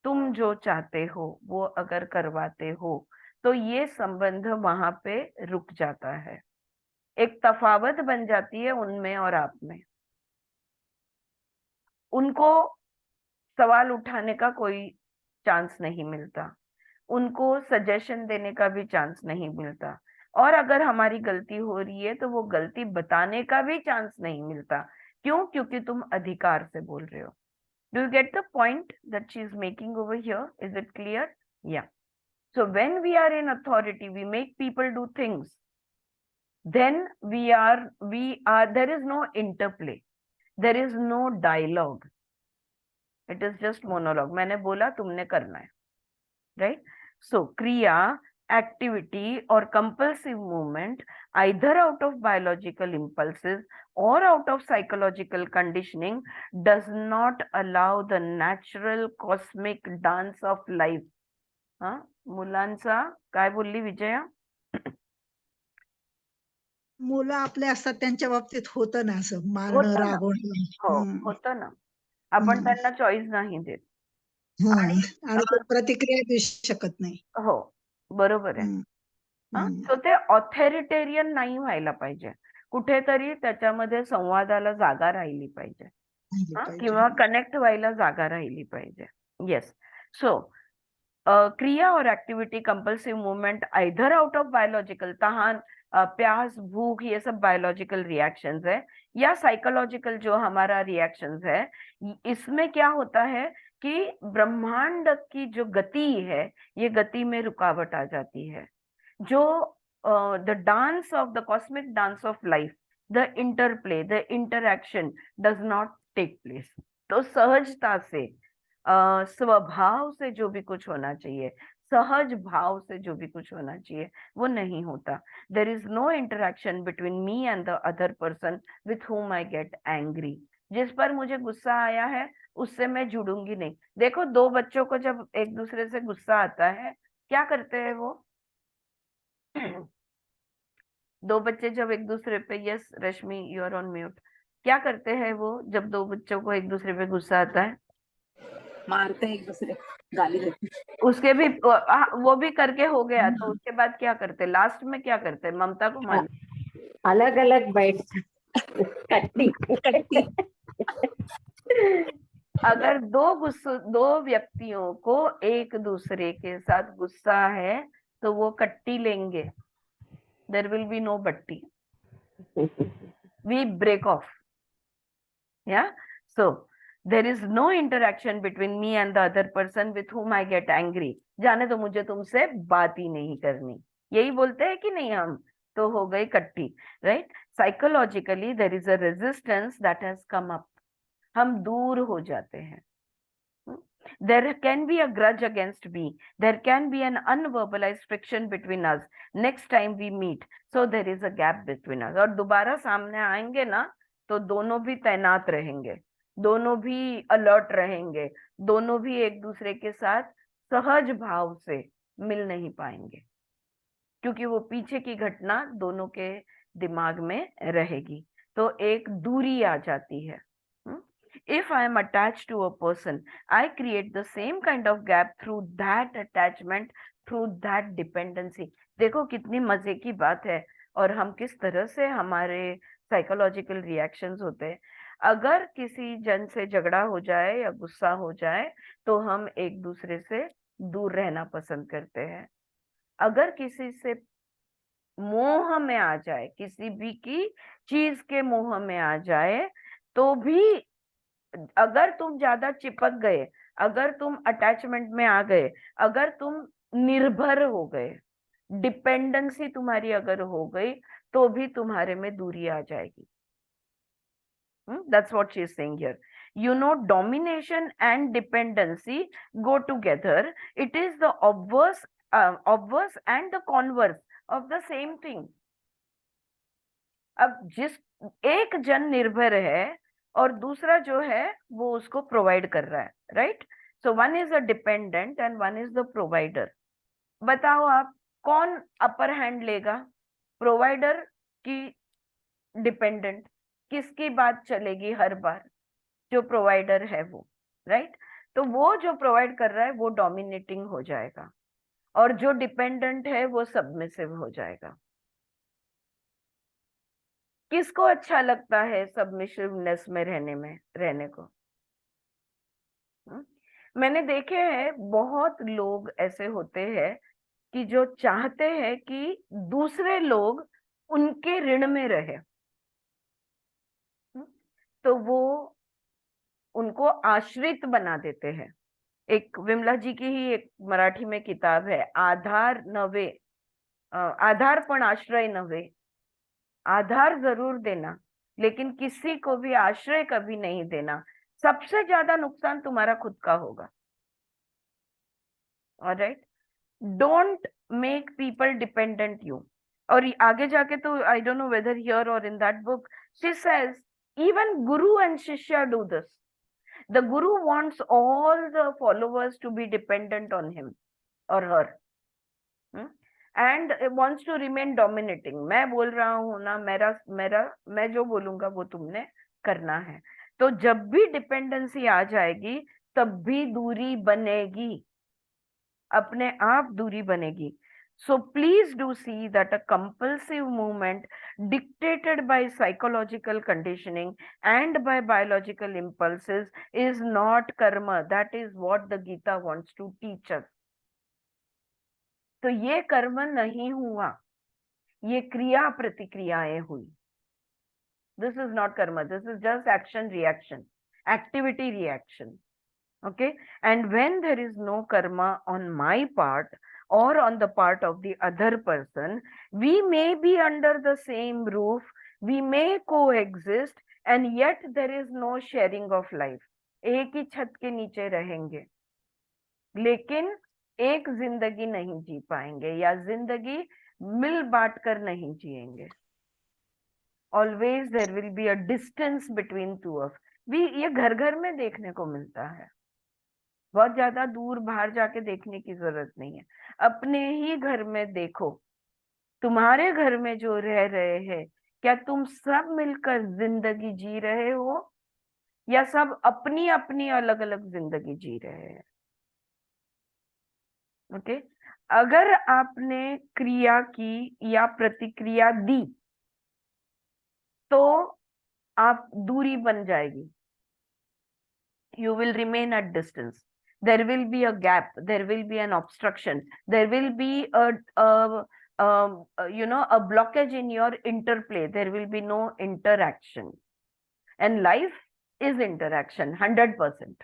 तुम जो चाहते हो वो अगर करवाते हो तो ये संबंध वहां पे रुक जाता है. एक तफावत बन जाती है उनमें और आप में. उनको सवाल उठाने का कोई चांस नहीं मिलता, उनको सजेशन देने का भी चांस नहीं मिलता, और अगर हमारी गलती हो रही है तो वो गलती बताने का भी चांस नहीं मिलता. क्यों? क्योंकि तुम अधिकार से बोल रहे हो. Do you get the point that she is making over here? Is it clear? या. So when we are in authority, we make people do things. Then there is no interplay. There is no dialogue. It is just monologue. मैंने बोला तुमने करना है. Right? So kriya, activity or compulsive movement, either out of biological impulses or out of psychological conditioning, does not allow the natural cosmic dance of life. हा, मुलांचा काय बोलली विजया? मुलं आपले असतात त्यांच्या बाबतीत होतं ना असं मारणं, होतं ना. रागवणं. हो, हं. होतं ना. आपण त्यांना चॉईस नाही देत. हं. आणि आणि ते प्रतिक्रिया देऊ शकत नाही. हो, बरोबर आहे. हं. हा, हं. सो ते ऑथॉरिटेरियन नाही व्हायला पाहिजे. कुठेतरी त्याच्यामध्ये संवादाला जागा राहिली पाहिजे. पाहिजे, हा, पाहिजे. किंवा कनेक्ट व्हायला जागा राहिली पाहिजे. येस. सो क्रिया और activity, compulsive movement, either out of biological, तहान, प्यास, भूख, ये सब बायोलॉजिकल रिएक्शंस है, या साइकोलॉजिकल जो हमारा रिएक्शंस है. इसमें क्या होता है कि ब्रह्मांड की जो गति है, ये गति में रुकावट आ जाती है. जो the dance of the cosmic dance of life, the interplay, the interaction does not take place. तो सहजता से, स्वभाव से जो भी कुछ होना चाहिए, सहज भाव से जो भी कुछ होना चाहिए, वो नहीं होता. There is no interaction between me and the other person with whom I get angry. जिस पर मुझे गुस्सा आया है उससे मैं जुड़ूंगी नहीं. देखो, दो बच्चों को जब एक दूसरे से गुस्सा आता है, क्या करते हैं वो? दो बच्चे जब एक दूसरे पे, yes Rashmi you are on mute, क्या करते हैं वो जब दो बच्चों को एक दूसरे पे गुस्सा आता है? मारते हैं एक दूसरे, गाली देते हैं। उसके भी वो भी करके हो गया, तो उसके बाद क्या करते? लास्ट में क्या करते? ममता को मान, अलग अलग बैठ कट्टी कट्टी। अगर दो व्यक्तियों को एक दूसरे के साथ गुस्सा है तो वो कट्टी लेंगे. There will be no batti. We break off. Yeah. So there is no interaction between me and the other person with whom I get angry. जाने तो मुझे तुमसे बात ही नहीं करनी. यही बोलते हैं कि नहीं हम? तो हो गई कट्टी. Right? Psychologically there is a resistance that has come up. हम दूर हो जाते हैं. There can be a grudge against me. There can be an unverbalized friction between us. Next time we meet, so there is a gap between us. और दोबारा सामने आएंगे ना तो दोनों भी तैनात रहेंगे, दोनों भी अलर्ट रहेंगे, दोनों भी एक दूसरे के साथ सहज भाव से मिल नहीं पाएंगे, क्योंकि वो पीछे की घटना दोनों के दिमाग में रहेगी. तो एक दूरी आ जाती है. If I am attached to a person, I create the same kind of gap through that attachment, through that dependency. देखो कितनी मजे की बात है, और हम किस तरह से हमारे साइकोलॉजिकल रिएक्शंस होते हैं. अगर किसी जन से झगड़ा हो जाए या गुस्सा हो जाए तो हम एक दूसरे से दूर रहना पसंद करते हैं. अगर किसी से मोह में आ जाए, किसी भी की चीज के मोह में आ जाए, तो भी अगर तुम ज्यादा चिपक गए, अगर तुम अटैचमेंट में आ गए, अगर तुम निर्भर हो गए, डिपेंडेंसी तुम्हारी अगर हो गई, तो भी तुम्हारे में दूरी आ जाएगी. That's what she is saying here. You know, domination and dependency go together. It is the obverse and the converse of the same thing. अब एक जन निर्भर है और दूसरा जो है वो उसको प्रोवाइड कर रहा है, right? So one is a dependent and one is the provider. बताओ आप कौन अपर हैंड लेगा, प्रोवाइडर की डिपेंडेंट? किसकी बात चलेगी हर बार? जो प्रोवाइडर है वो, राइट? तो वो जो प्रोवाइड कर रहा है वो डोमिनेटिंग हो जाएगा और जो डिपेंडेंट है वो सबमिसिव हो जाएगा। किसको अच्छा लगता है सबमिसिवनेस में रहने को? मैंने देखे हैं बहुत लोग ऐसे होते हैं कि जो चाहते हैं कि दूसरे लोग उनके ऋण में रहे, तो वो उनको आश्रित बना देते हैं। एक विमला जी की ही एक मराठी में किताब है, आधार नवे, आधार पण आश्रय नवे। आधार जरूर देना लेकिन किसी को भी आश्रय कभी नहीं देना, सबसे ज्यादा नुकसान तुम्हारा खुद का होगा। Alright, don't make people dependent you. और आगे जाके तो I don't know whether here or in that book she says even guru and shishya do this. The guru wants all the followers to be dependent on him or her, and wants to remain dominating. मैं बोल रहा हूँ ना, मेरा मेरा मैं जो बोलूंगा वो तुमने करना है। तो जब भी डिपेंडेंसी आ जाएगी तब भी दूरी बनेगी, अपने आप दूरी बनेगी। So please do see that a compulsive movement dictated by psychological conditioning and by biological impulses is not karma. That is what the Gita wants to teach us. तो ये कर्म नहीं हुआ, ये क्रिया प्रतिक्रियाएं हुई। This is not karma. This is just action reaction, activity reaction. Okay, and when there is no karma on my part or on the part of the other person, we may be under the same roof, we may coexist, and yet there is no sharing of life. एक ही छत के नीचे रहेंगे लेकिन एक जिंदगी नहीं जी पाएंगे या जिंदगी मिल बांट कर नहीं जिएंगे। Always there will be a distance between two of we। ये घर घर में देखने को मिलता है, बहुत ज्यादा दूर बाहर जाके देखने की जरूरत नहीं है। अपने ही घर में देखो, तुम्हारे घर में जो रह रहे हैं, क्या तुम सब मिलकर जिंदगी जी रहे हो या सब अपनी अपनी अलग अलग जिंदगी जी रहे हैं? ओके, अगर आपने क्रिया की या प्रतिक्रिया दी तो आप दूरी बन जाएगी, you will remain at distance. There will be a gap, there will be an obstruction, there will be a blockage in your interplay, there will be no interaction. And life is interaction 100%।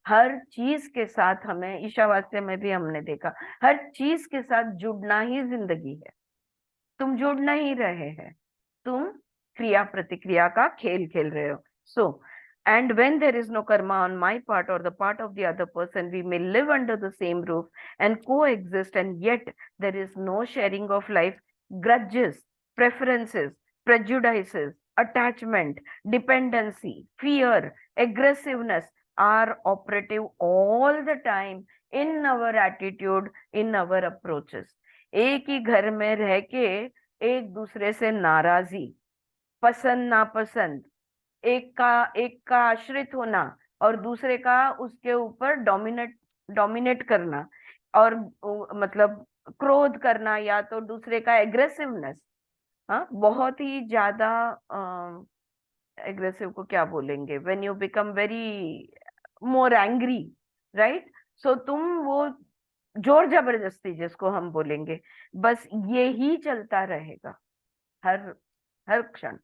हर चीज के साथ हमें, ईशावास्य में भी हमने देखा, हर चीज के साथ जुड़ना ही जिंदगी है। तुम जुड़ नहीं रहे हैं, तुम क्रिया प्रतिक्रिया का खेल खेल रहे हो। So and when there is no karma on my part or the part of the other person, we may live under the same roof and coexist, and yet there is no sharing of life. Grudges, preferences, prejudices, attachment, dependency, fear, aggressiveness are operative all the time in our attitude, in our approaches. एक ही घर में रह के एक दूसरे से नाराजी, पसंद नापसंद, एक का आश्रित होना और दूसरे का उसके ऊपर डोमिनेट करना, और मतलब क्रोध करना, या तो दूसरे का एग्रेसिवनेस, हाँ, बहुत ही ज्यादा एग्रेसिव को क्या बोलेंगे, when you become very more angry, right? So तुम वो जोर जबरदस्ती जिसको हम बोलेंगे, बस ये ही चलता रहेगा हर क्षण।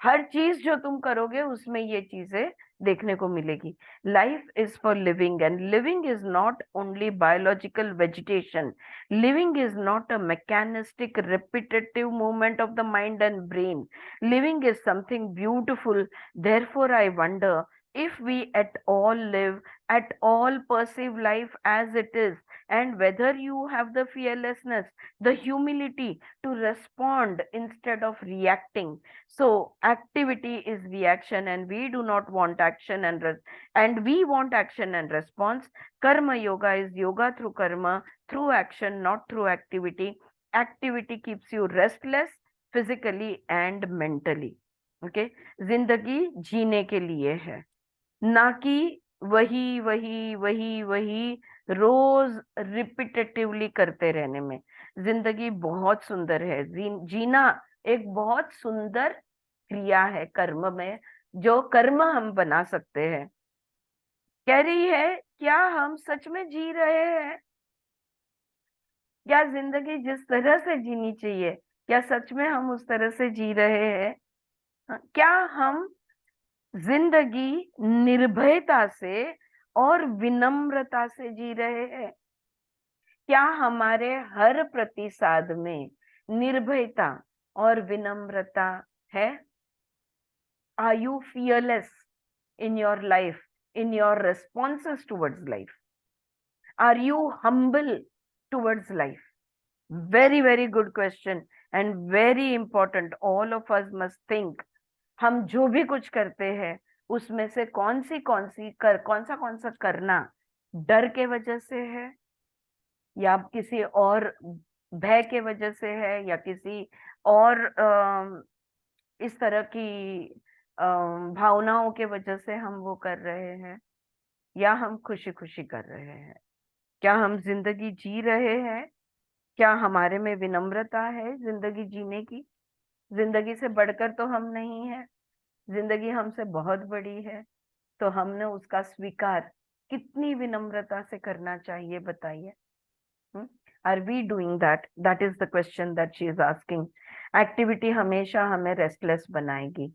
हर चीज जो तुम करोगे उसमें ये चीजें देखने को मिलेगी। Life is for living and living is not only biological vegetation. Living is not a mechanistic repetitive movement of the mind and brain. Living is something beautiful. Therefore I wonder if we at all live, at all perceive life as it is, and whether you have the fearlessness, the humility to respond instead of reacting. So activity is reaction, and we do not want action and we want action and response. Karma yoga is yoga through karma, through action, not through activity. Activity keeps you restless physically and mentally. Okay, जिंदगी जीने के लिए है, ना कि वही वही वही वही रोज रिपीटेटिवली करते रहने में। जिंदगी बहुत सुंदर है, जीना एक बहुत सुंदर क्रिया है कर्म में, जो कर्म हम बना सकते हैं। कह रही है क्या हम सच में जी रहे हैं? क्या जिंदगी जिस तरह से जीनी चाहिए, क्या सच में हम उस तरह से जी रहे हैं? क्या हम जिंदगी निर्भयता से और विनम्रता से जी रहे हैं? क्या हमारे हर प्रतिसाद में निर्भयता और विनम्रता है? Are you fearless in your life, in your responses towards life? Are you humble towards life? Very, very good question and very important. All of us must think. हम जो भी कुछ करते हैं उसमें से कौन सा करना डर के वजह से है, या किसी और भय के वजह से है, या किसी और इस तरह की भावनाओं के वजह से हम वो कर रहे हैं, या हम खुशी खुशी कर रहे हैं? क्या हम जिंदगी जी रहे हैं? क्या हमारे में विनम्रता है जिंदगी जीने की? जिंदगी से बढ़कर तो हम नहीं है, जिंदगी हमसे बहुत बड़ी है, तो हमने उसका स्वीकार कितनी विनम्रता से करना चाहिए, बताइए। Are we doing that? That is the question that she is asking. Activity हमेशा हमें रेस्टलेस बनाएगी।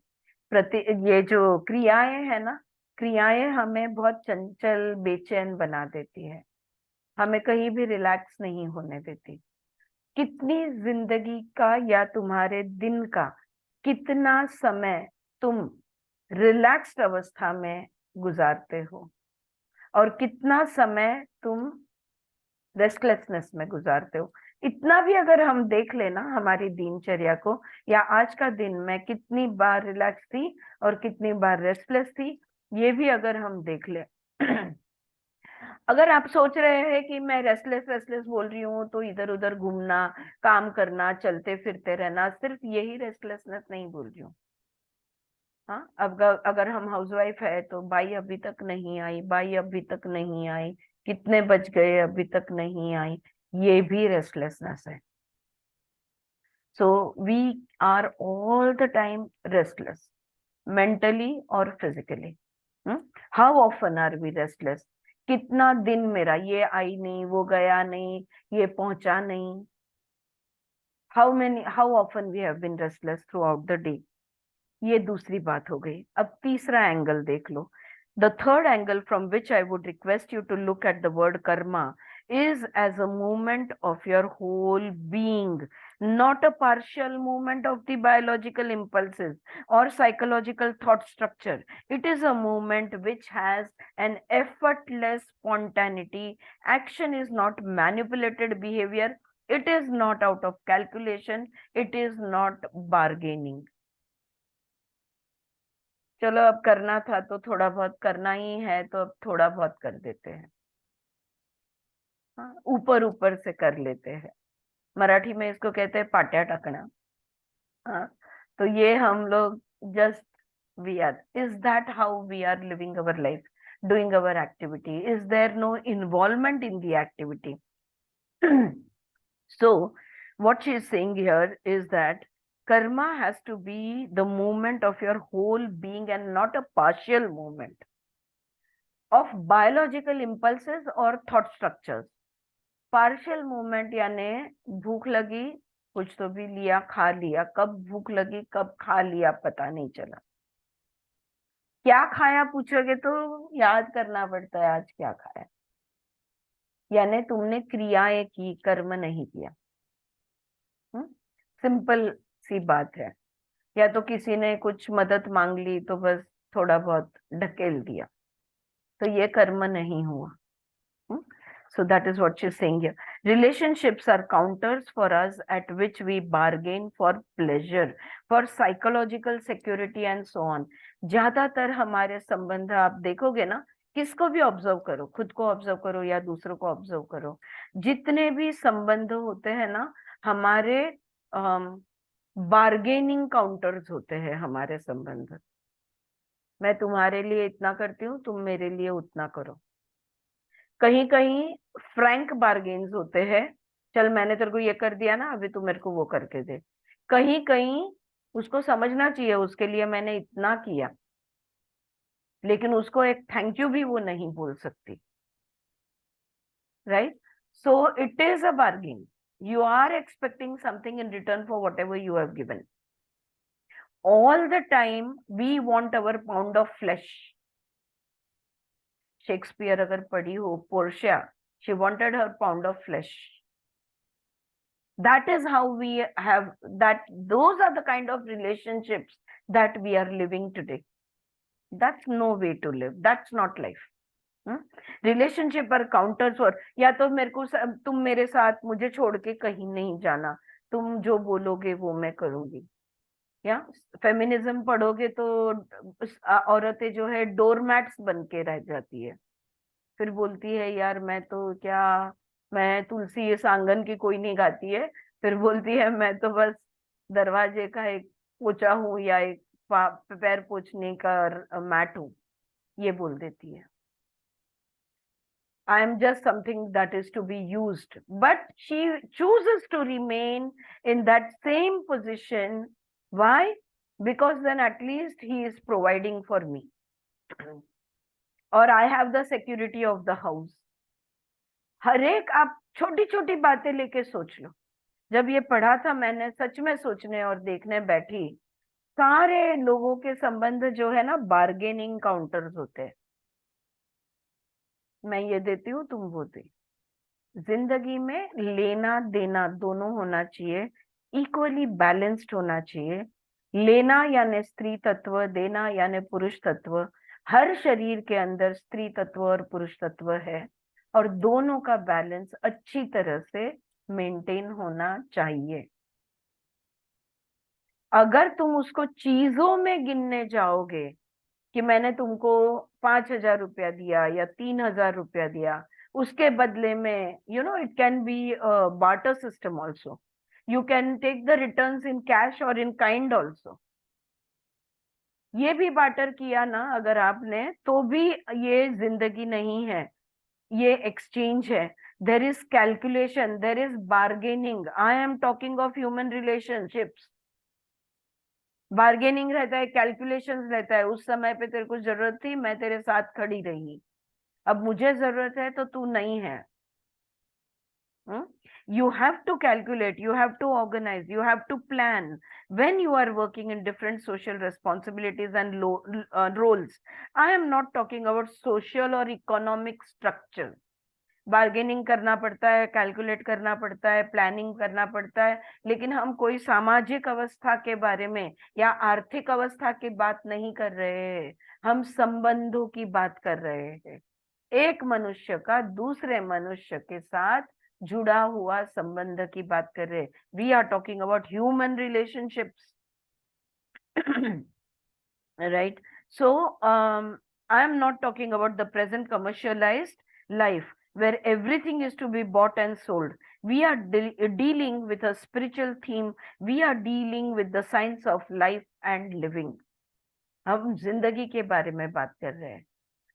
ये जो क्रियाएं है ना, क्रियाएं हमें बहुत चंचल बेचैन बना देती है, हमें कहीं भी रिलैक्स नहीं होने देती। कितनी जिंदगी का या तुम्हारे दिन का कितना समय तुम रिलैक्स्ड अवस्था में गुजारते हो, और कितना समय तुम रेस्टलेसनेस में गुजारते हो? इतना भी अगर हम देख लेना हमारी दिनचर्या को, या आज का दिन मैं कितनी बार रिलैक्स थी और कितनी बार रेस्टलेस थी, ये भी अगर हम देख ले। अगर आप सोच रहे हैं कि मैं रेस्टलेस रेस्टलेस बोल रही हूँ, तो इधर उधर घूमना, काम करना, चलते फिरते रहना, सिर्फ यही रेस्टलेसनेस नहीं बोल रही हूँ। हाँ, अब अगर हम हाउसवाइफ है तो बाई अभी तक नहीं आई, बाई अभी तक नहीं आई, कितने बज गए अभी तक नहीं आई, ये भी रेस्टलेसनेस है। So we are all the time restless, mentally और physically. How often are we restless? कितना दिन मेरा ये आई नहीं, वो गया नहीं, ये पहुंचा नहीं। How often we have been restless throughout the day? ये दूसरी बात हो गई। अब तीसरा एंगल देख लो। The third angle from which I would request you to look at the word karma is as a movement of your whole being, not a partial movement of the biological impulses or psychological thought structure. It is a movement which has an effortless spontaneity. Action is not manipulated behavior. It is not out of calculation. It is not bargaining. चलो, अब करना था तो थोड़ा बहुत करना ही है, तो अब थोड़ा बहुत कर देते हैं। हाँ, ऊपर ऊपर से कर लेते हैं। मराठी में इसको कहते हैं पाट्या टाकना। हाँ, तो ये हम लोग just we are, is that how we are living our life, doing our activity? Is there no involvement in the activity? So what she is saying here is that karma has to be the movement of your whole being and not a partial movement of biological impulses or thought structures. Partial movement यानी भूख लगी, कुछ तो भी लिया, खा लिया, कब भूख लगी कब खा लिया पता नहीं चला। क्या खाया पूछोगे तो याद करना पड़ता है, आज क्या खाया। यानी तुमने क्रियाएं की, कर्म नहीं किया। सिंपल सी बात है। या तो किसी ने कुछ मदद मांग ली तो बस थोड़ा बहुत ढकेल दिया, तो ये कर्म नहीं हुआ। So that is what she's saying here. Relationships are counters for us at which we bargain for pleasure, for psychological security and so on. ज्यादातर हमारे संबंध आप देखोगे ना, किसको भी ऑब्जर्व करो, खुद को ऑब्जर्व करो या दूसरों को ऑब्जर्व करो, जितने भी संबंध होते हैं ना, हमारे बार्गेनिंग काउंटर्स होते हैं हमारे संबंध। मैं तुम्हारे लिए इतना करती हूँ, तुम मेरे लिए उतना करो। कहीं कहीं फ्रैंक बार्गेन्स होते हैं, चल मैंने तेरे को ये कर दिया ना, अभी तू मेरे को वो करके दे। कहीं कहीं उसको समझना चाहिए उसके लिए मैंने इतना किया, लेकिन उसको एक थैंक यू भी वो नहीं बोल सकती, right? So it is a bargain, you are expecting something in return for whatever you have given. All the time we want our pound of flesh. Shakespeare अगर पढ़ी हो, Portia, she wanted her pound of flesh. That is how we have that. Those are the kind of relationships that we are living today. That's no way to live. That's not life. Relationship पर counters और या तो मेरे को तुम मेरे साथ मुझे छोड़ के कहीं नहीं जाना, तुम जो बोलोगे वो मैं करूंगी। या फेमिनिज्म पढ़ोगे तो औरतें जो है डोरमैट्स बन के रह जाती है, फिर बोलती है यार मैं तो क्या, मैं तुलसी इस आंगन की कोई नहीं गाती है, फिर बोलती है मैं तो बस दरवाजे का एक पोछा हूँ या एक पैर पोछने का मैट हूँ, ये बोल देती है। I am just something that is to be used, but she chooses to remain in that same position. Why? Because then at least he is providing for me, or I have the security of the house. हर एक आप छोटी छोटी बातें लेके सोच लो। जब ये पढ़ा था मैंने, सच में सोचने और देखने बैठी, सारे लोगों के संबंध जो है ना बार्गेनिंग काउंटर्स होते हैं। मैं ये देती हूँ, तुम वो दे। जिंदगी में लेना देना दोनों होना चाहिए, इक्वली बैलेंस्ड होना चाहिए। लेना यानी स्त्री तत्व, देना यानी पुरुष तत्व। हर शरीर के अंदर स्त्री तत्व और पुरुष तत्व है, और दोनों का बैलेंस अच्छी तरह से मेंटेन होना चाहिए। अगर तुम उसको चीजों में गिनने जाओगे कि मैंने तुमको 5,000 रुपया दिया या 3,000 रुपया दिया, उसके बदले में it can be barter system also, you can take the returns in cash और इन काइंड ऑल्सो। ये भी बार्टर किया ना अगर आपने, तो भी ये जिंदगी नहीं है, ये एक्सचेंज है। There is calculation, there is bargaining. I am talking of human relationships. Bargaining रहता है, कैलकुलेशंस रहता है। उस समय पे तेरे को जरूरत थी, मैं तेरे साथ खड़ी रही, अब मुझे जरूरत है तो तू नहीं है। You have to calculate, you have to organize, you have to plan when you are working in different social responsibilities and roles. I am not talking about social or economic structure. Bargaining करना पड़ता है, calculate करना पड़ता है, planning करना पड़ता है, लेकिन हम कोई सामाजिक अवस्था के बारे में या आर्थिक अवस्था की बात नहीं कर रहे हैं, हम संबंधों की बात कर रहे हैं। एक मनुष्य का दूसरे मनुष्य के साथ जुड़ा हुआ संबंध की बात कर रहे हैं। We are talking about human relationships, right? So I am not talking about the present commercialized life where everything is to be bought and sold. We are dealing with a spiritual theme. We are dealing with the science of life and living. हम जिंदगी के बारे में बात कर रहे हैं,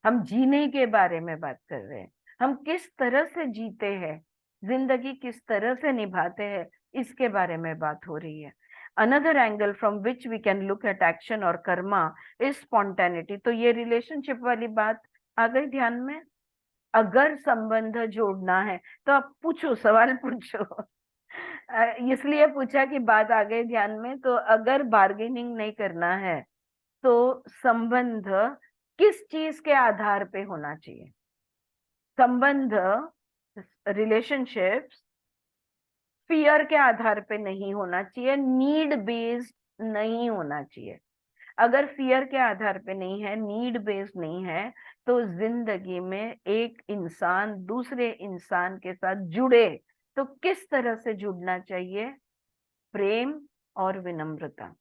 हम जीने के बारे में बात कर रहे हैं, हम किस तरह से जीते हैं, जिंदगी किस तरह से निभाते हैं, इसके बारे में बात हो रही है। Another angle from which we can look at action or karma is spontaneity. तो ये रिलेशनशिप वाली बात आ गई ध्यान में। अगर संबंध जोड़ना है तो आप पूछो, सवाल पूछो। इसलिए पूछा कि बात आ गई ध्यान में। तो अगर बार्गेनिंग नहीं करना है तो संबंध किस चीज के आधार पे होना चाहिए? संबंध, रिलेशनशिप्स फियर के आधार पे नहीं होना चाहिए, नीड बेस्ड नहीं होना चाहिए। अगर फियर के आधार पे नहीं है, नीड बेस्ड नहीं है, तो जिंदगी में एक इंसान दूसरे इंसान के साथ जुड़े तो किस तरह से जुड़ना चाहिए? प्रेम और विनम्रता.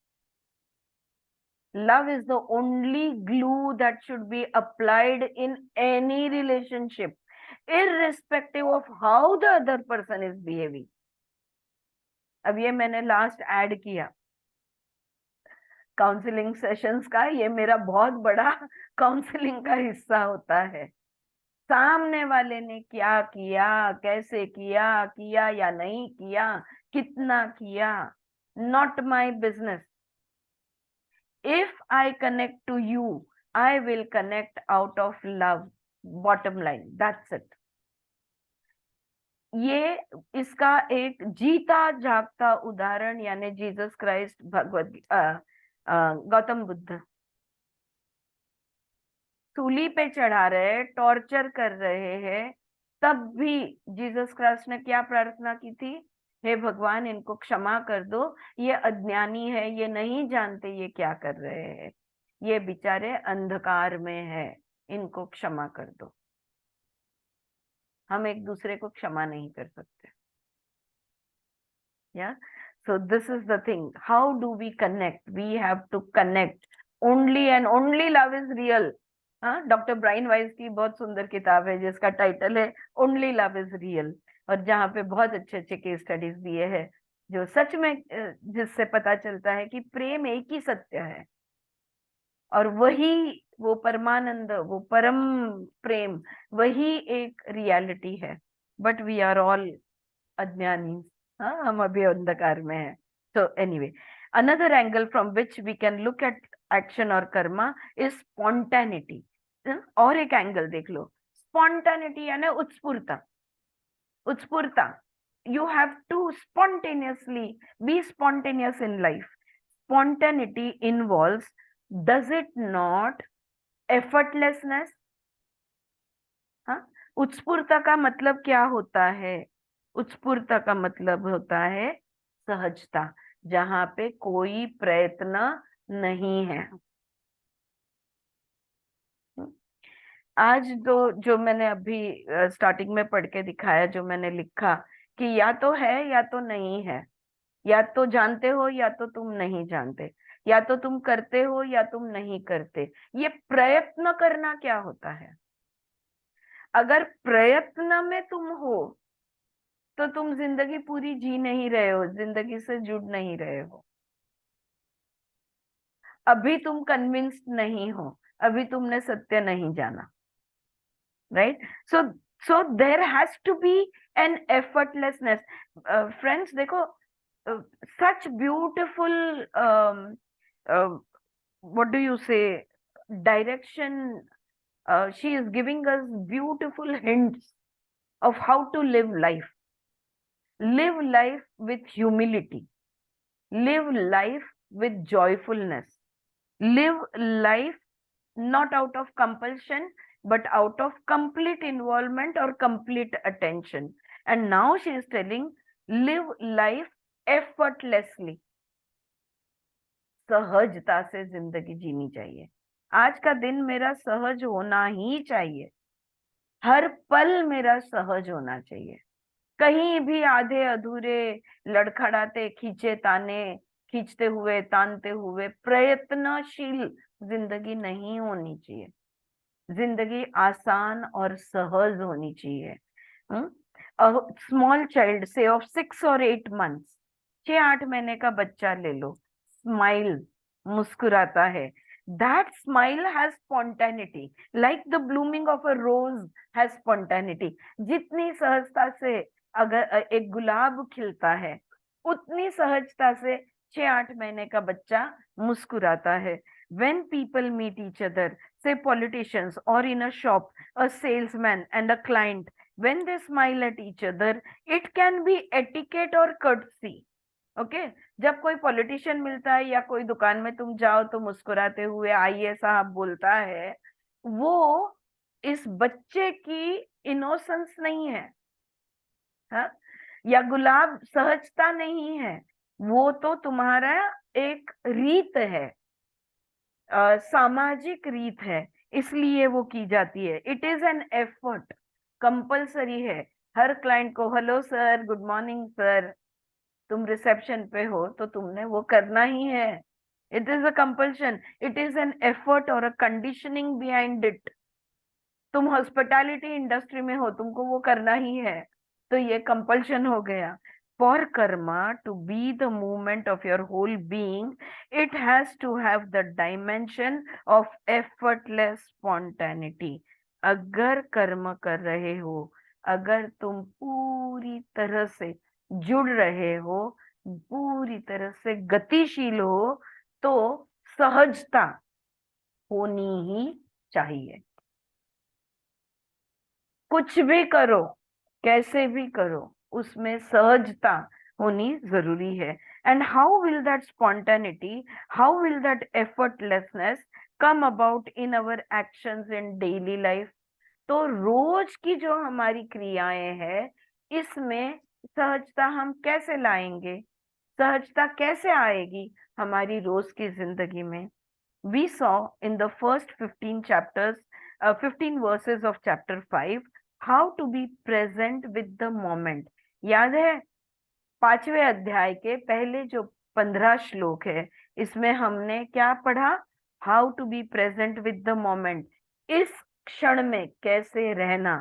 Love is the only glue that should be applied in any relationship, irrespective of how the other person is behaving. अब ये मैंने लास्ट ऐड किया काउंसलिंग सेशंस का, ये मेरा बहुत बड़ा काउंसलिंग का हिस्सा होता है. सामने वाले ने क्या किया, कैसे किया, किया या नहीं किया, कितना किया, not my business. If I connect to you, I will connect out of love. Bottom line, that's it. ये इसका एक जीता जागता उदाहरण यानी जीसस क्राइस्ट, गौतम बुद्ध सूली पे चढ़ा रहे, टॉर्चर कर रहे हैं, तब भी जीसस क्राइस्ट ने क्या प्रार्थना की थी? हे भगवान, इनको क्षमा कर दो, ये अज्ञानी है, ये नहीं जानते ये क्या कर रहे हैं, ये बेचारे अंधकार में है, इनको क्षमा कर दो. हम एक दूसरे को क्षमा नहीं कर सकते. या so this is the thing, how do we connect? We have to connect only and only love is real. हाँ, डॉक्टर ब्राइन वाइज की बहुत सुंदर किताब है जिसका टाइटल है ओनली लव इज रियल, और जहाँ पे बहुत अच्छे अच्छे केस स्टडीज दिए हैं जो सच में जिससे पता चलता है कि प्रेम एक ही सत्य है, और वही वो परमानंद, वो परम प्रेम, वही एक रियलिटी है. बट वी आर ऑल अज्ञानी. हाँ, हम अभी अंधकार में हैं. So anyway, another angle from which we can look at action or karma is spontaneity. और एक एंगल देख लो, स्पॉन्टेनिटी यानी उत्स्फूर्ता. उत्स्फूर्ता, you have to spontaneously be spontaneous in life. Spontaneity involves, does it not, effortlessness. हाँ, उत्स्फूर्ता का मतलब क्या होता है? उत्स्फूर्ता का मतलब होता है सहजता, जहाँ पे कोई प्रयत्न नहीं है. आज जो मैंने अभी स्टार्टिंग में पढ़ के दिखाया, जो मैंने लिखा कि या तो है या तो नहीं है, या तो जानते हो या तो तुम नहीं जानते, या तो तुम करते हो या तुम नहीं करते. ये प्रयत्न करना क्या होता है? अगर प्रयत्न में तुम हो तो तुम जिंदगी पूरी जी नहीं रहे हो, जिंदगी से जुड़ नहीं रहे हो. अभी तुम कन्विंस्ड नहीं हो, अभी तुमने सत्य नहीं जाना. Right? So there has to be an effortlessness. Friends देखो, such beautiful what do you say, direction, she is giving us beautiful hints of how to live life. Live life with humility, live life with joyfulness, live life not out of compulsion but out of complete involvement or complete attention. And now she is telling, live life effortlessly. सहजता से जिंदगी जीनी चाहिए. आज का दिन मेरा सहज होना ही चाहिए, हर पल मेरा सहज होना चाहिए. कहीं भी आधे अधूरे लड़खड़ाते खींचे ताने, खींचते हुए तानते हुए प्रयत्नशील जिंदगी नहीं होनी चाहिए. जिंदगी आसान और सहज होनी चाहिए. स्मॉल चाइल्ड से ऑफ 6 or 8 months, 6-8 महीने का बच्चा ले लो, स्माइल, मुस्कुराता है. That smile has spontaneity, like the blooming of a rose has spontaneity. जितनी सहजता से अगर एक गुलाब खिलता है, उतनी सहजता से 6-8 महीने का बच्चा मुस्कुराता है. When people meet each other, say politicians, or in a shop, a salesman and a client, when they smile at each other, it can be etiquette or courtesy. Okay, जब कोई पॉलिटिशियन मिलता है या कोई दुकान में तुम जाओ तो मुस्कुराते हुए आइए साहब बोलता है, वो इस बच्चे की इनोसेंस नहीं है. हाँ? या गुलाब सहजता नहीं है, वो तो तुम्हारा एक रीत है. सामाजिक रीत है, इसलिए वो की जाती है। It is an effort, compulsory है। हर क्लाइंट को hello sir, good morning sir, तुम रिसेप्शन पे हो तो तुमने वो करना ही है। It is a compulsion, it is an effort और अ कंडीशनिंग बिहाइंड इट। तुम हॉस्पिटैलिटी इंडस्ट्री में हो, तुमको वो करना ही है, तो ये कंपल्शन हो गया। For karma to be the movement of your whole being, it has to have the dimension of effortless spontaneity. अगर कर्म कर रहे हो, अगर तुम पूरी तरह से जुड़ रहे हो, पूरी तरह से गतिशील हो, तो सहजता होनी ही चाहिए। कुछ भी करो, कैसे भी करो, उसमें सहजता होनी जरूरी है। And how will that spontaneity, how will that effortlessness come about in our actions in daily life? तो रोज की जो हमारी क्रियाएं हैं, इसमें सहजता हम कैसे लाएंगे? सहजता कैसे आएगी हमारी रोज की जिंदगी में? We saw in the first 15 chapters, 15 verses of chapter 5, how to be present with the moment. याद है 5वें अध्याय के पहले जो 15 श्लोक है, इसमें हमने क्या पढ़ा? How to be present with the moment, इस क्षण में कैसे रहना।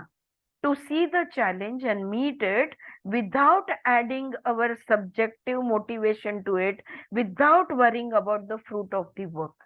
To see the challenge and meet it without adding our subjective motivation to it, without worrying about the fruit of the work.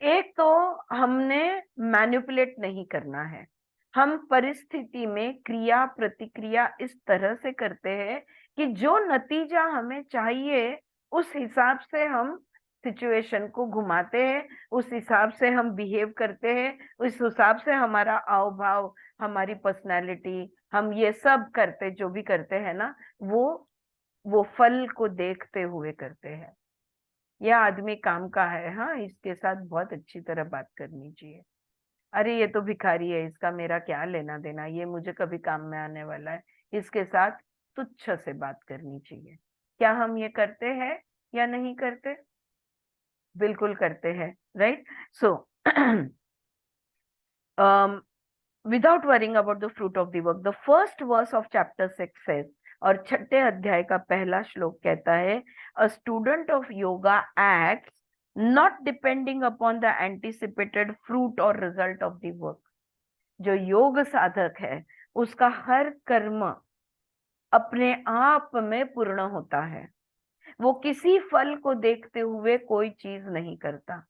एक तो हमने मैनिपुलेट नहीं करना है। हम परिस्थिति में क्रिया प्रतिक्रिया इस तरह से करते हैं कि जो नतीजा हमें चाहिए, उस हिसाब से हम सिचुएशन को घुमाते हैं, उस हिसाब से हम बिहेव करते हैं, उस हिसाब से हमारा आव भाव, हमारी पर्सनालिटी, हम ये सब करते, जो भी करते हैं ना, वो फल को देखते हुए करते हैं। यह आदमी काम का है, हाँ, इसके साथ बहुत अच्छी तरह बात करनी चाहिए। अरे ये तो भिखारी है, इसका मेरा क्या लेना देना, ये मुझे कभी काम में आने वाला है, इसके साथ तुच्छ से बात करनी चाहिए। क्या हम ये करते हैं या नहीं करते? बिल्कुल करते हैं, right? So without worrying about the fruit of the work, the first verse of chapter 6 says, और 6ठे अध्याय का पहला श्लोक कहता है, a student of yoga acts not depending upon the anticipated fruit or result of the work. जो योग साधक है, उसका हर कर्म अपने आप में पूर्ण होता है। वो किसी फल को देखते हुए कोई चीज नहीं करता।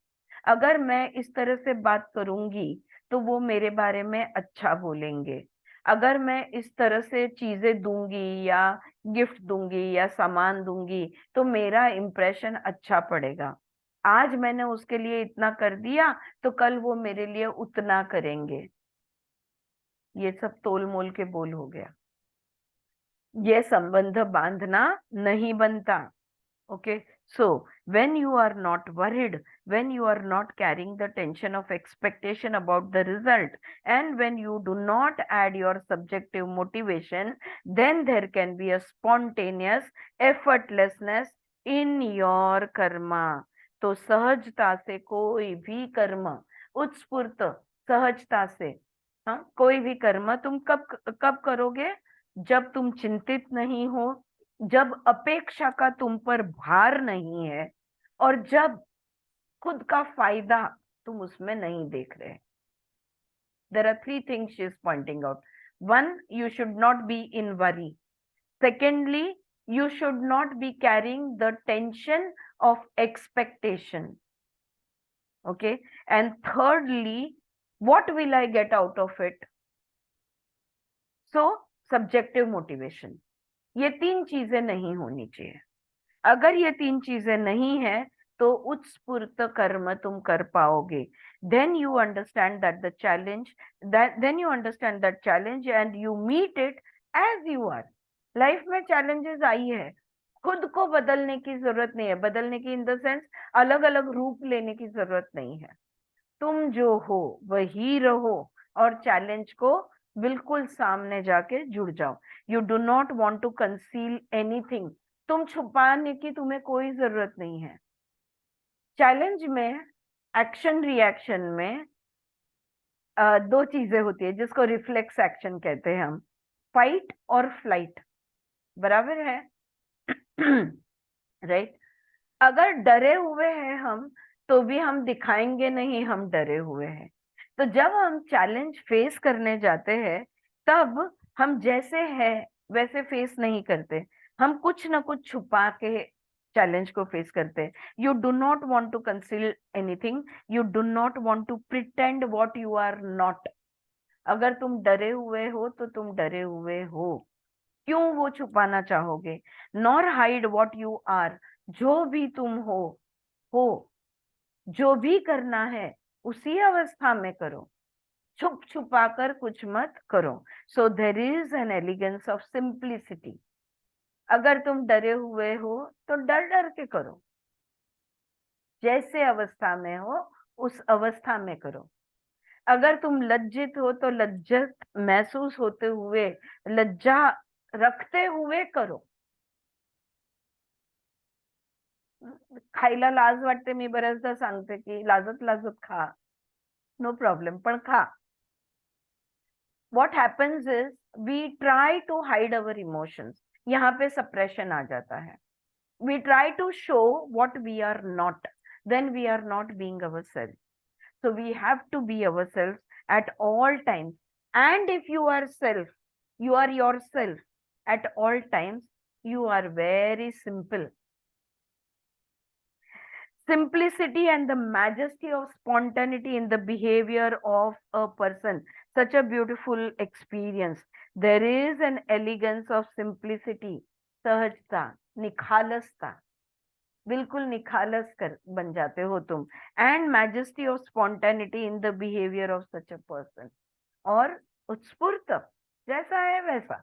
अगर मैं इस तरह से बात करूंगी तो वो मेरे बारे में अच्छा बोलेंगे। अगर मैं इस तरह से चीजें दूंगी या गिफ्ट दूंगी या सामान दूंगी तो मेरा इंप्रेशन अच्छा पड़ेगा। आज मैंने उसके लिए इतना कर दिया तो कल वो मेरे लिए उतना करेंगे। ये सब तोल मोल के बोल हो गया। ये संबंध बांधना नहीं बनता। Okay, so when you are not worried, when you are not carrying the tension of expectation about the result, and when you do not add your subjective motivation, then there can be a spontaneous effortlessness in your karma. तो सहजता से कोई भी कर्म, उत्स्फूर्त सहजता से, हाँ, कोई भी कर्म तुम कब करोगे? जब तुम चिंतित नहीं हो, जब अपेक्षा का तुम पर भार नहीं है, और जब खुद का फायदा तुम उसमें नहीं देख रहे। There are 3 things she is pointing out. 1, you should not be in worry. Secondly, you should not be carrying the tension of expectation. Okay, and thirdly, what will I get out of it? So, subjective motivation. ये 3 चीजें नहीं होनी चाहिए। अगर ये 3 चीजें नहीं है तो उत्स्फूर्त कर्म तुम कर पाओगे। then you understand that challenge and you meet it as you are. Life में चैलेंजेस आई है, खुद को बदलने की जरूरत नहीं है। बदलने की इन द सेंस अलग अलग रूप लेने की जरूरत नहीं है। तुम जो हो वही रहो और चैलेंज को बिल्कुल सामने जाके जुड़ जाओ। You do not want to conceal anything. तुम छुपाने की तुम्हें कोई जरूरत नहीं है। चैलेंज में एक्शन रिएक्शन में दो चीजें होती है जिसको रिफ्लेक्स एक्शन कहते हैं हम, फाइट और फ्लाइट, बराबर है? राइट? अगर डरे हुए हैं हम तो भी हम दिखाएंगे नहीं हम डरे हुए हैं। तो जब हम चैलेंज फेस करने जाते हैं तब हम जैसे है वैसे फेस नहीं करते, हम कुछ ना कुछ छुपा के चैलेंज को फेस करते हैं। You do not want to conceal anything, you do not want to pretend what you are not. अगर तुम डरे हुए हो तो तुम डरे हुए हो, क्यों वो छुपाना चाहोगे? Nor hide what you are, जो भी तुम हो, जो भी करना है उसी अवस्था में करो, छुप छुपा कर कुछ मत करो। So there is an elegance of simplicity. अगर तुम डरे हुए हो तो डर डर के करो, जैसे अवस्था में हो उस अवस्था में करो। अगर तुम लज्जित हो तो लज्जत महसूस होते हुए, लज्जा रखते हुए करो। खायला लाज वाटते, मी बऱ्याचदा सांगते की लाजत लाजत खा, नो प्रॉब्लेम, पण खा. What happens is we try to hide our emotions. यहाँ पे suppression आ जाता है. We try to show what we are not, then we are not being ourselves. So we have to be ourselves at all times. And if you are self, you are yourself at all times, you are very simple. Simplicity and the majesty of spontaneity in the behavior of a person, such a beautiful experience. There is an elegance of simplicity, सहजता, निखालसता, बिल्कुल निखालस कर बन जाते हो तुम, and majesty of spontaneity in the behavior of such a person. और उत्स्फूर्त, जैसा है वैसा.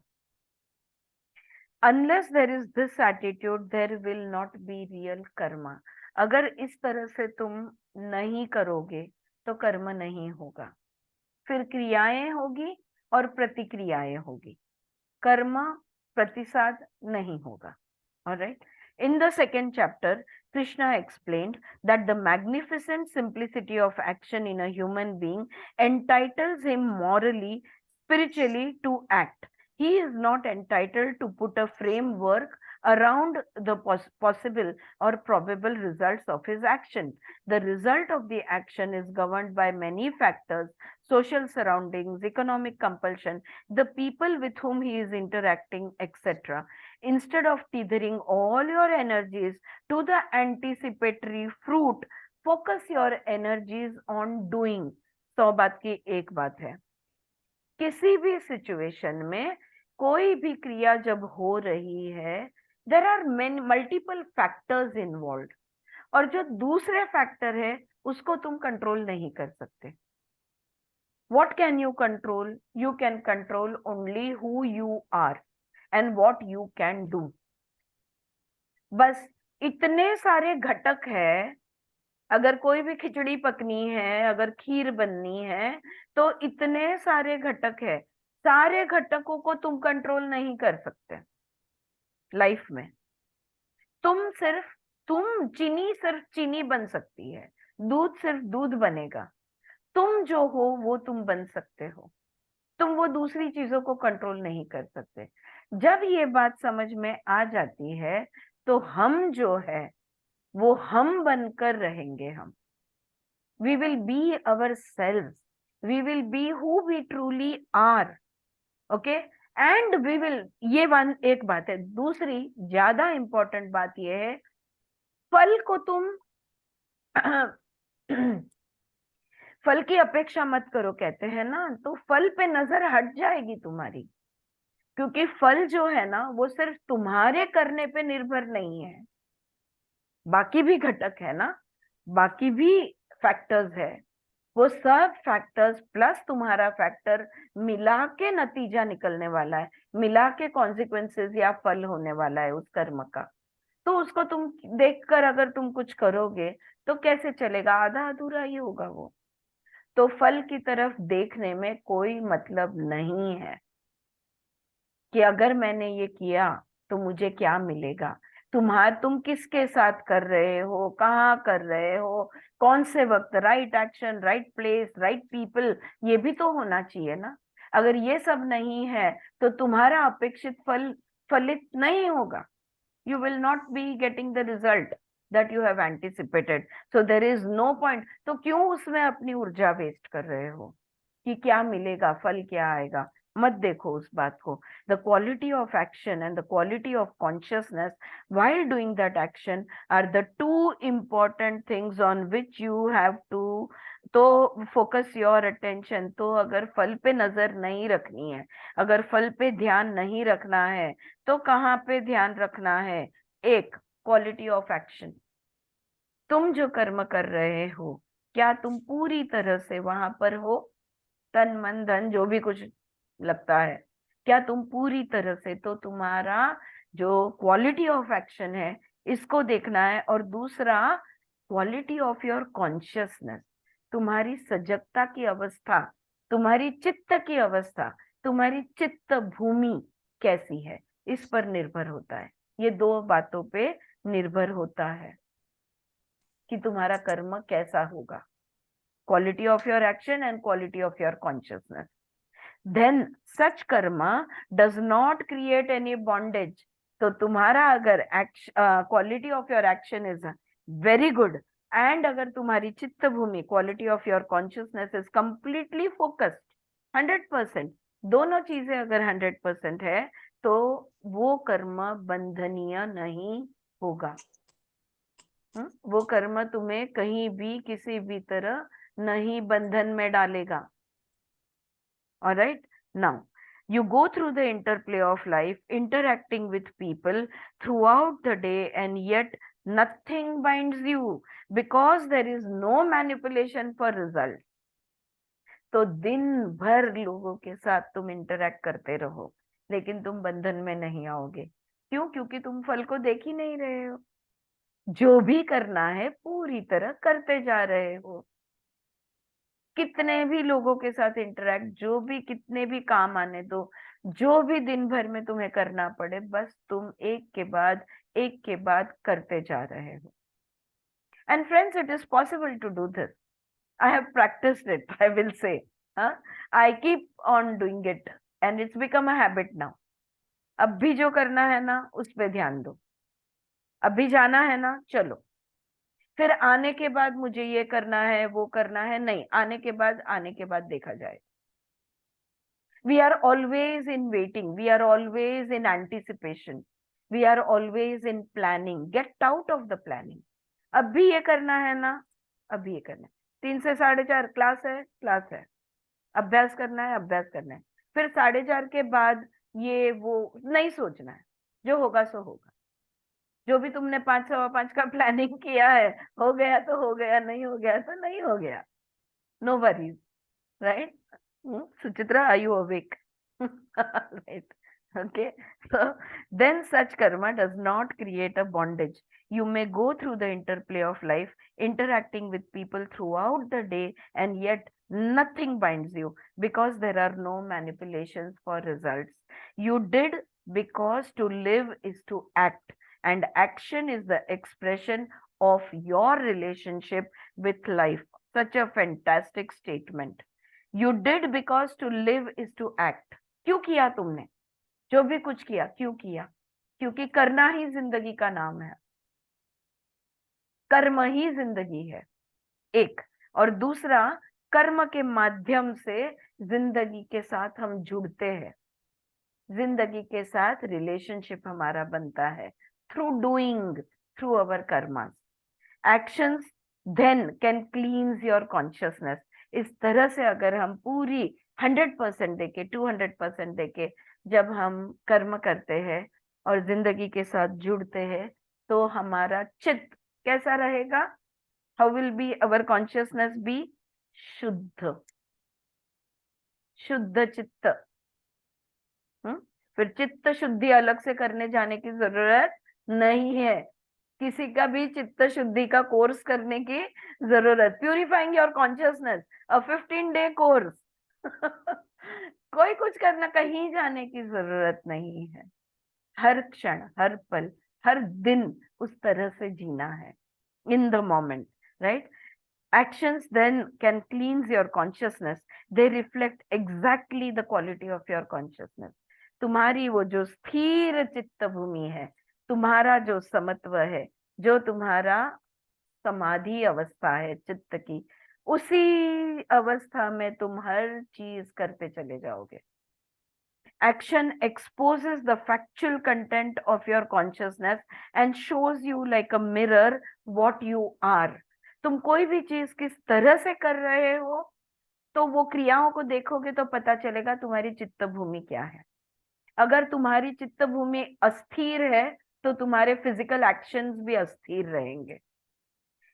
Unless there is this attitude, there will not be real karma. अगर इस तरह से तुम नहीं करोगे तो कर्म नहीं होगा, फिर क्रियाएं होगी और प्रतिक्रियाएं होगी, कर्म प्रतिसाद नहीं होगा. Alright? In the second chapter, Krishna explained that the magnificent simplicity of action in a human being entitles him morally, spiritually to act. He is not entitled to put a framework around the possible or probable results of his action. The result of the action is governed by many factors: social surroundings, economic compulsion, the people with whom he is interacting, etc. Instead of tethering all your energies to the anticipatory fruit, focus your energies on doing. 100 बात की एक बात है, किसी भी situation में कोई भी क्रिया जब हो रही है, there are multiple factors involve, और जो दूसरे फैक्टर है उसको तुम कंट्रोल नहीं कर सकते. What can you control? You can control only who you are and what you can do. बस इतने सारे घटक है. अगर कोई भी खिचड़ी पकनी है, अगर खीर बननी है, तो इतने सारे घटक है, सारे घटकों को तुम कंट्रोल नहीं कर सकते लाइफ में. चीनी सिर्फ चीनी बन सकती है, दूध सिर्फ दूध बनेगा. तुम जो हो वो तुम बन सकते हो, तुम वो दूसरी चीजों को कंट्रोल नहीं कर सकते. जब ये बात समझ में आ जाती है तो हम जो है वो हम बनकर रहेंगे. हम we will be ourselves, we will be who we truly are. Okay? And we will, ये एक बात है. दूसरी ज्यादा इंपॉर्टेंट बात ये है, फल को तुम फल की अपेक्षा मत करो कहते हैं ना, तो फल पे नजर हट जाएगी तुम्हारी, क्योंकि फल जो है ना वो सिर्फ तुम्हारे करने पे निर्भर नहीं है, बाकी भी घटक है ना, बाकी भी फैक्टर्स है. वो सब फैक्टर्स प्लस तुम्हारा फैक्टर मिला के नतीजा निकलने वाला है, मिला के कॉन्सिक्वेंसेस या फल होने वाला है उस कर्म का. तो उसको तुम देखकर अगर तुम कुछ करोगे तो कैसे चलेगा? आधा अधूरा ही होगा वो. तो फल की तरफ देखने में कोई मतलब नहीं है कि अगर मैंने ये किया तो मुझे क्या मिलेगा. तुम किसके साथ कर रहे हो, कहाँ कर रहे हो, कौन से वक्त, right action, right place, right people, ये भी तो होना चाहिए ना। अगर ये सब नहीं है तो तुम्हारा अपेक्षित फल फलित नहीं होगा। You will not be getting the result that you have anticipated. So there is no point. तो क्यों उसमें अपनी ऊर्जा वेस्ट कर रहे हो कि क्या मिलेगा, फल क्या आएगा? मत देखो उस बात को। The quality of action and the quality of consciousness while doing that action are the two important things on which you have to तो focus your attention। तो अगर फल पे नजर नहीं रखनी है, अगर फल पे ध्यान नहीं रखना है, तो कहाँ पे ध्यान रखना है? एक, क्वालिटी ऑफ एक्शन। तुम जो कर्म कर रहे हो, क्या तुम पूरी तरह से वहां पर हो? तन मन धन जो भी कुछ लगता है, क्या तुम पूरी तरह से? तो तुम्हारा जो क्वालिटी ऑफ एक्शन है, इसको देखना है। और दूसरा, क्वालिटी ऑफ योर कॉन्शियसनेस, तुम्हारी सजगता की अवस्था, तुम्हारी चित्त की अवस्था, तुम्हारी चित्त भूमि कैसी है, इस पर निर्भर होता है। ये दो बातों पे निर्भर होता है कि तुम्हारा कर्म कैसा होगा। Quality of your action and quality of your consciousness. Then such karma does not create any bondage. तो तुम्हारा अगर quality of your action is very good, and अगर तुम्हारी चित्त भूमि, quality of your consciousness is completely focused 100%, दोनों चीजें अगर 100% है, तो वो कर्म बंधनीय नहीं होगा। वो कर्म तुम्हें कहीं भी किसी भी तरह नहीं बंधन में डालेगा। Alright, now you go through the interplay of life, interacting with people throughout the day, and yet nothing binds you because there is no manipulation for result. तो दिन भर लोगों के साथ तुम इंटरैक्ट करते रहो, लेकिन तुम बंधन में नहीं आओगे। क्यों? क्योंकि तुम फल को देख ही नहीं रहे हो। जो भी करना है पूरी तरह करते जा रहे हो। कितने भी लोगों के साथ इंटरेक्ट, जो भी कितने भी काम आने दो, जो भी दिन भर में तुम्हें करना पड़े, बस तुम एक के बाद करते जा रहे हो। And friends, it is possible to do this. I have practised it, I will say, I keep on doing it and it's become a habit now. अब भी जो करना है ना, उस पे ध्यान दो। अभी जाना है ना, चलो। फिर आने के बाद मुझे ये करना है, वो करना है, नहीं, आने के बाद देखा जाए। We are always in waiting, we are always in anticipation, we are always in planning. Get out of the planning. अभी ये करना है ना, अभी ये करना है। 3 से 4:30 क्लास है, अभ्यास करना है। फिर 4:30 के बाद ये वो नहीं सोचना है, जो होगा सो होगा। जो भी तुमने 5 सवा 5 का प्लानिंग किया है, हो गया तो हो गया, नहीं हो गया तो नहीं हो गया। No worries, right? Suchitra, are you awake? Right. Okay. So then such karma does not create a bondage. You may go through the interplay of life, interacting with people throughout the day, and yet nothing binds you because there are no manipulations for results. You did because to live is to act, and action is the expression of your relationship with life. Such a fantastic statement. You did because to live is to act. क्यों किया तुमने जो भी कुछ किया? क्यों किया? क्योंकि करना ही जिंदगी का नाम है, कर्म ही जिंदगी है, एक। और दूसरा, कर्म के माध्यम से जिंदगी के साथ हम जुड़ते हैं, जिंदगी के साथ रिलेशनशिप हमारा बनता है through doing, through our karmas. Actions then can cleanse your consciousness. इस तरह से अगर हम पूरी 100% देके, 200% देके जब हम कर्म करते हैं और जिंदगी के साथ जुड़ते हैं, तो हमारा चित्त कैसा रहेगा? How will be our consciousness be? शुद्ध, शुद्ध चित्त। फिर चित्त शुद्धि अलग से करने जाने की जरूरत नहीं है, किसी का भी चित्त शुद्धि का कोर्स करने की जरूरत। Purifying your consciousness, a 15-day course. कोई कुछ करना, कहीं जाने की जरूरत नहीं है। हर क्षण, हर पल हर दिन उस तरह से जीना है, in the moment, right? Actions then can cleanse your consciousness. They reflect exactly the quality of your consciousness. तुम्हारी वो जो स्थिर चित्त भूमि है, तुम्हारा जो समत्व है, जो तुम्हारा समाधि अवस्था है चित्त की, उसी अवस्था में तुम हर चीज करते चले जाओगे. Action exposes the factual content of your consciousness and shows you like a mirror what you are. तुम कोई भी चीज किस तरह से कर रहे हो, तो वो क्रियाओं को देखोगे तो पता चलेगा तुम्हारी चित्त भूमि क्या है. अगर तुम्हारी चित्त भूमि अस्थिर है तो तुम्हारे फिजिकल एक्शंस भी अस्थिर रहेंगे.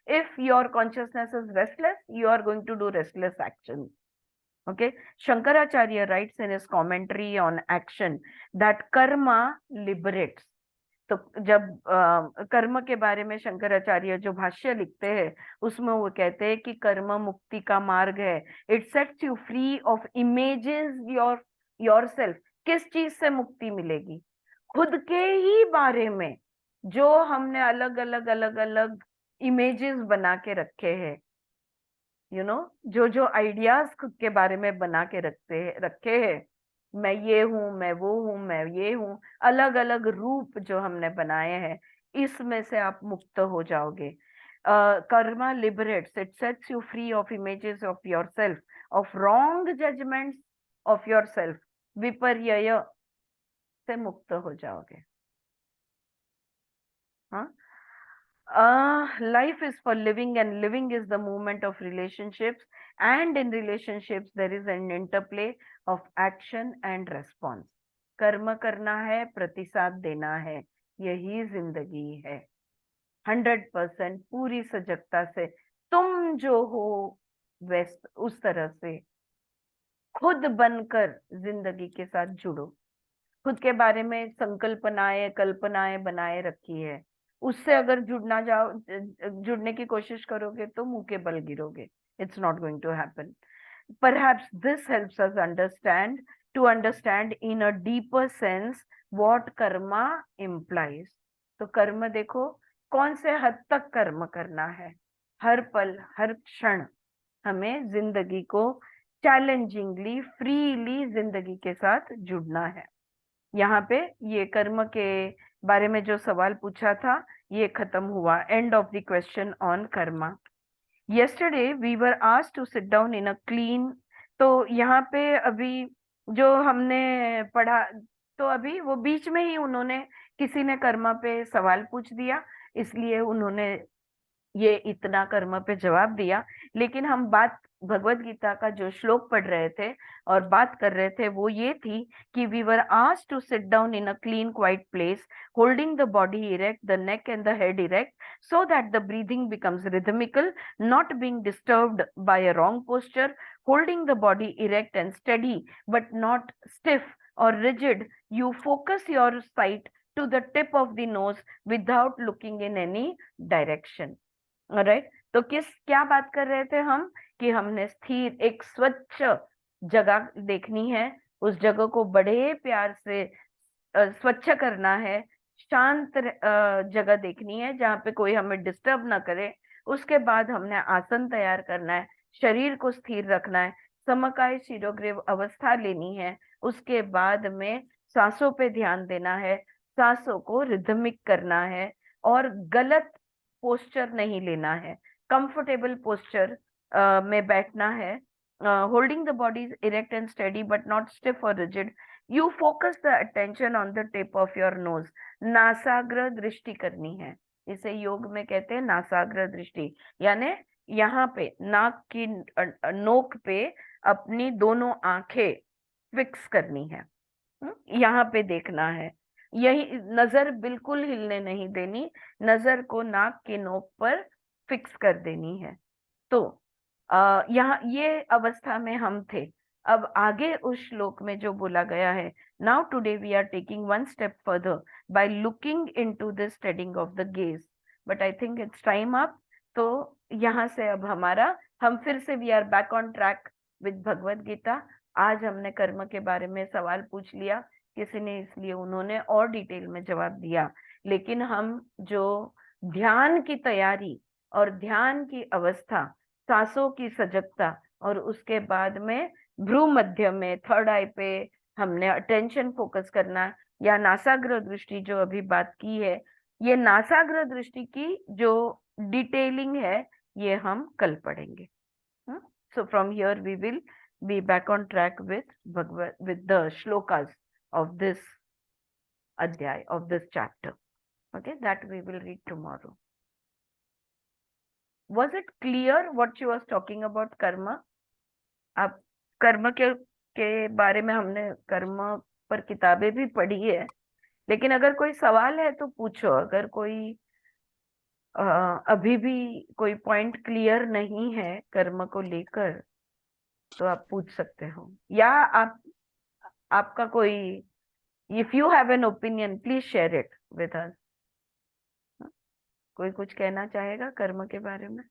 If your consciousness is restless, you are going to do restless actions. Okay, Shankaracharya writes in his commentary on action that karma liberates. तो जब कर्म के बारे में शंकराचार्य जो भाष्य लिखते हैं उसमें वो कहते हैं कि कर्म मुक्ति का मार्ग है. It sets you free of images yourself. किस चीज से मुक्ति मिलेगी? खुद के ही बारे में जो हमने अलग अलग इमेजेस बना के रखे हैं, जो आइडियाज खुद के बारे में बना के रखे हैं, मैं ये हूं, मैं वो हूं, मैं ये हूं, अलग अलग रूप जो हमने बनाए हैं, इसमें से आप मुक्त हो जाओगे. Karma liberates. It sets you free of images of yourself, of wrong judgements of yourself. विपर्यय से मुक्त हो जाओगे. हाँ, life is for living and living is the movement of relationships, and in relationships there is an interplay of action and response. कर्म करना है, प्रतिसाद देना है, यही जिंदगी है. 100% पूरी सजगता से तुम जो हो वैसे उस तरह से खुद बनकर जिंदगी के साथ जुड़ो. खुद के बारे में संकल्पनाएं कल्पनाएं बनाए रखी है, उससे अगर जुड़ने की कोशिश करोगे तो मुंह के बल गिरोगे. It's not going to happen. Perhaps this helps us understand in a deeper sense what karma implies. तो कर्म देखो कौन से हद तक कर्म करना है. हर पल हर क्षण हमें जिंदगी को चैलेंजिंगली फ्रीली जिंदगी के साथ जुड़ना है. यहाँ पे ये कर्म के बारे में जो सवाल पूछा था ये खत्म हुआ. End of the question on Karma. yesterday we were asked to sit down in a clean. तो यहाँ पे अभी जो हमने पढ़ा, तो अभी वो बीच में ही उन्होंने किसी ने कर्मा पे सवाल पूछ दिया, इसलिए उन्होंने ये इतना कर्म पे जवाब दिया. लेकिन हम बात भगवत गीता का जो श्लोक पढ़ रहे थे और बात कर रहे थे वो ये थी कि we were asked to sit down in a clean quiet place, holding the body erect, the neck and the head erect, so that the breathing becomes rhythmical, not being disturbed by a wrong posture, holding the body erect and steady but not stiff or rigid. You focus your sight to the tip of the nose without looking in any direction. Right. तो क्या बात कर रहे थे हम कि हमने स्थिर एक स्वच्छ जगह देखनी है, उस जगह को बड़े प्यार से स्वच्छ करना है, शांत जगह देखनी है जहाँ पे कोई हमें डिस्टर्ब ना करे. उसके बाद हमने आसन तैयार करना है, शरीर को स्थिर रखना है, समकाय शिरोग्रीव अवस्था लेनी है. उसके बाद में सांसों पे ध्यान देना है, सांसों को रिदमिक करना है और गलत पोस्चर नहीं लेना है, कंफर्टेबल पोस्चर में बैठना है. Holding the body erect and steady but not stiff और rigid. You focus the attention on the tip of your nose. नासाग्र दृष्टि करनी है, इसे योग में कहते हैं नासाग्र दृष्टि. यानी यहाँ पे नाक की नोक पे अपनी दोनों आंखें फिक्स करनी है, यहाँ पे देखना है. यही नजर बिल्कुल हिलने नहीं देनी, नजर को नाक की नोक पर फिक्स कर देनी है. तो यहाँ ये अवस्था में हम थे. अब आगे उस श्लोक में जो बोला गया है, now today we are taking one step further by looking into the studying of the gaze. But I think it's time up. तो यहाँ से अब हम फिर से we are back on track with Bhagavad Gita. आज हमने कर्म के बारे में सवाल पूछ लिया किसी ने, इसलिए उन्होंने और डिटेल में जवाब दिया. लेकिन हम जो ध्यान की तैयारी और ध्यान की अवस्था, सांसों की सजगता, और उसके बाद में भ्रू मध्य में थर्ड आई पे हमने अटेंशन फोकस करना, या नासाग्र दृष्टि जो अभी बात की है, ये नासाग्र दृष्टि की जो डिटेलिंग है ये हम कल पढ़ेंगे. So from here we will be back on track with the shlokas of this adhyay, of this chapter. Okay, that we will read tomorrow. Was it clear what she was talking about karma? आप कर्म के बारे में हमने कर्म पर किताबें भी पढ़ी है, लेकिन अगर कोई सवाल है तो पूछो. अगर कोई अभी भी कोई पॉइंट क्लियर नहीं है कर्म को लेकर तो आप पूछ सकते हो, या आपका कोई, if you have an opinion please share it with us. कोई कुछ कहना चाहेगा कर्म के बारे में?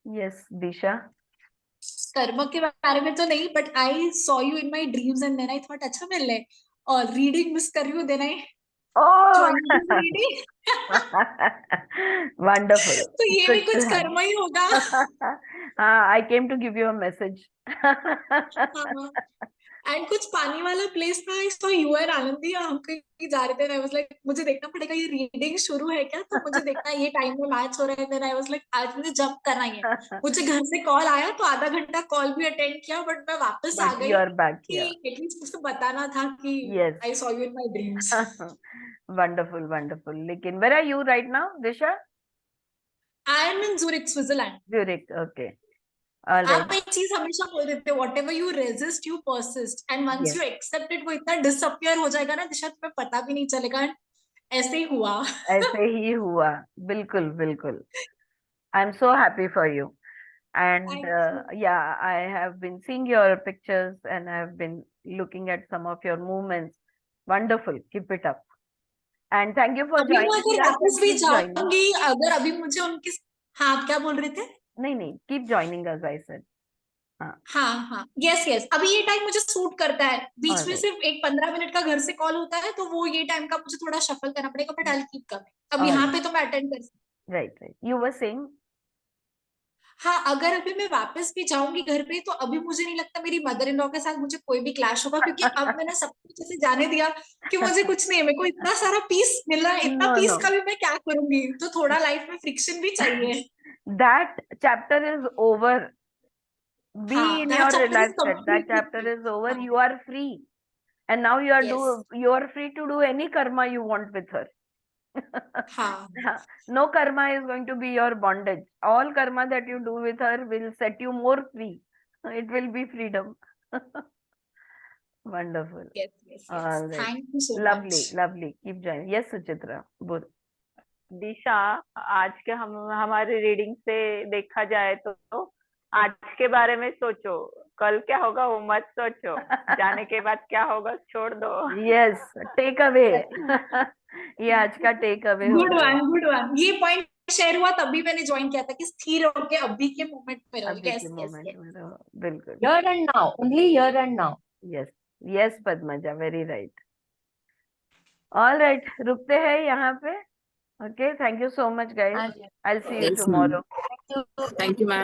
यस दिशा. कर्म के बारे में तो नहीं, but I saw you in my dreams and then I thought अच्छा मैं ले और रीडिंग मिस कर रही हूँ, then I joined reading. Wonderful. तो ये भी कुछ कर्म ही होगा. हाँ, I came to give you a message. And कुछ पानी वाला प्लेस था, आई सॉ यू एंड आनंदी हम कहीं जा रहे थे, आई वाज लाइक मुझे देखना पड़ेगा ये रीडिंग शुरू है क्या, तो मुझे देखना ये टाइम में मैच हो रहा है. देन आई वाज लाइक आज मुझे जंप करना ही है. मुझे घर से कॉल आया तो आधा घंटा कॉल भी अटेंड किया, बट मैं वापस आ गई यू आर बैक कि एटलीस्ट मुझे बताना था कि Yes. I saw you in my dreams. Wonderful wonderful. लेकिन where are you right now Disha? I am in Zurich, Switzerland. Zurich. Okay, alright. आप एक चीज हमेशा बोल देते हो, whatever you resist you persist, and once Yes. You accept it वो इतना डिसअपियर हो जाएगा ना दिशा, तुम्हें पता भी नहीं चलेगा. ऐसे ही हुआ. ऐसे ही हुआ. बिल्कुल बिल्कुल. I am so happy for you. And Thank you. yeah, I have been seeing your pictures and I have been looking at some of your movements. Wonderful. Keep it up. And thank you for अभी मैं joining अगर us. वापस And भी keep joining. जाऊंगी, अगर अभी मुझे उनकी. हाँ, आप क्या बोल रहे थे? नहीं, keep joining us, I said. हाँ, यस यस, अभी ये टाइम मुझे सूट करता है. बीच में Alright. सिर्फ एक 15 मिनट का घर से कॉल होता है, तो वो ये टाइम का मुझे थोड़ा शफल करना पड़ेगा, बट आई कीप कमिंग. अब यहाँ पे तो मैं अटेंड कर सकती. Right. You were saying? हाँ, अगर अभी मैं वापस भी जाऊंगी घर पे, तो अभी मुझे नहीं लगता मेरी मदर इन लॉ के साथ मुझे कोई भी क्लैश होगा, क्योंकि अब मैंने सब कुछ ऐसे जाने दिया कि मुझे कुछ नहीं है. मेरे को इतना सारा पीस मिला, इतना No, पीस no. का भी मैं क्या करूंगी. तो थोड़ा लाइफ में फ्रिक्शन भी चाहिए. That chapter is over. Be हाँ, in that your chapter is relaxed state. That completely chapter free. is over. हाँ. You are free. And now you are Yes. you are free to do any karma you want with her. हाँ. No karma is going to be your bondage. All karma that you do with her will set you more free. It will be freedom. Wonderful. Yes. All right. Thank you so Lovely, much. lovely. Keep joining. Yes, Suchitra. Good. दिशा, आज के हमारी reading से देखा जाए तो आज के बारे में सोचो, कल क्या होगा वो मत सोचो, जाने के बाद क्या होगा छोड़ दो. Yes, take away. ये आज का टेक अवे गुड वन. ये पॉइंट शेयर हुआ तभी मैंने ज्वाइन किया था कि स्थिर होके अभी के मोमेंट में रहो. अभी यस के मोमेंट में रहो. बिल्कुल. Here and now, only here and now. Yes, Padmaja, very right. All right, रुकते हैं यहाँ पे. Okay, thank you so much, guys. I'll see you Yes, ma'am. tomorrow. Thank you, ma'am.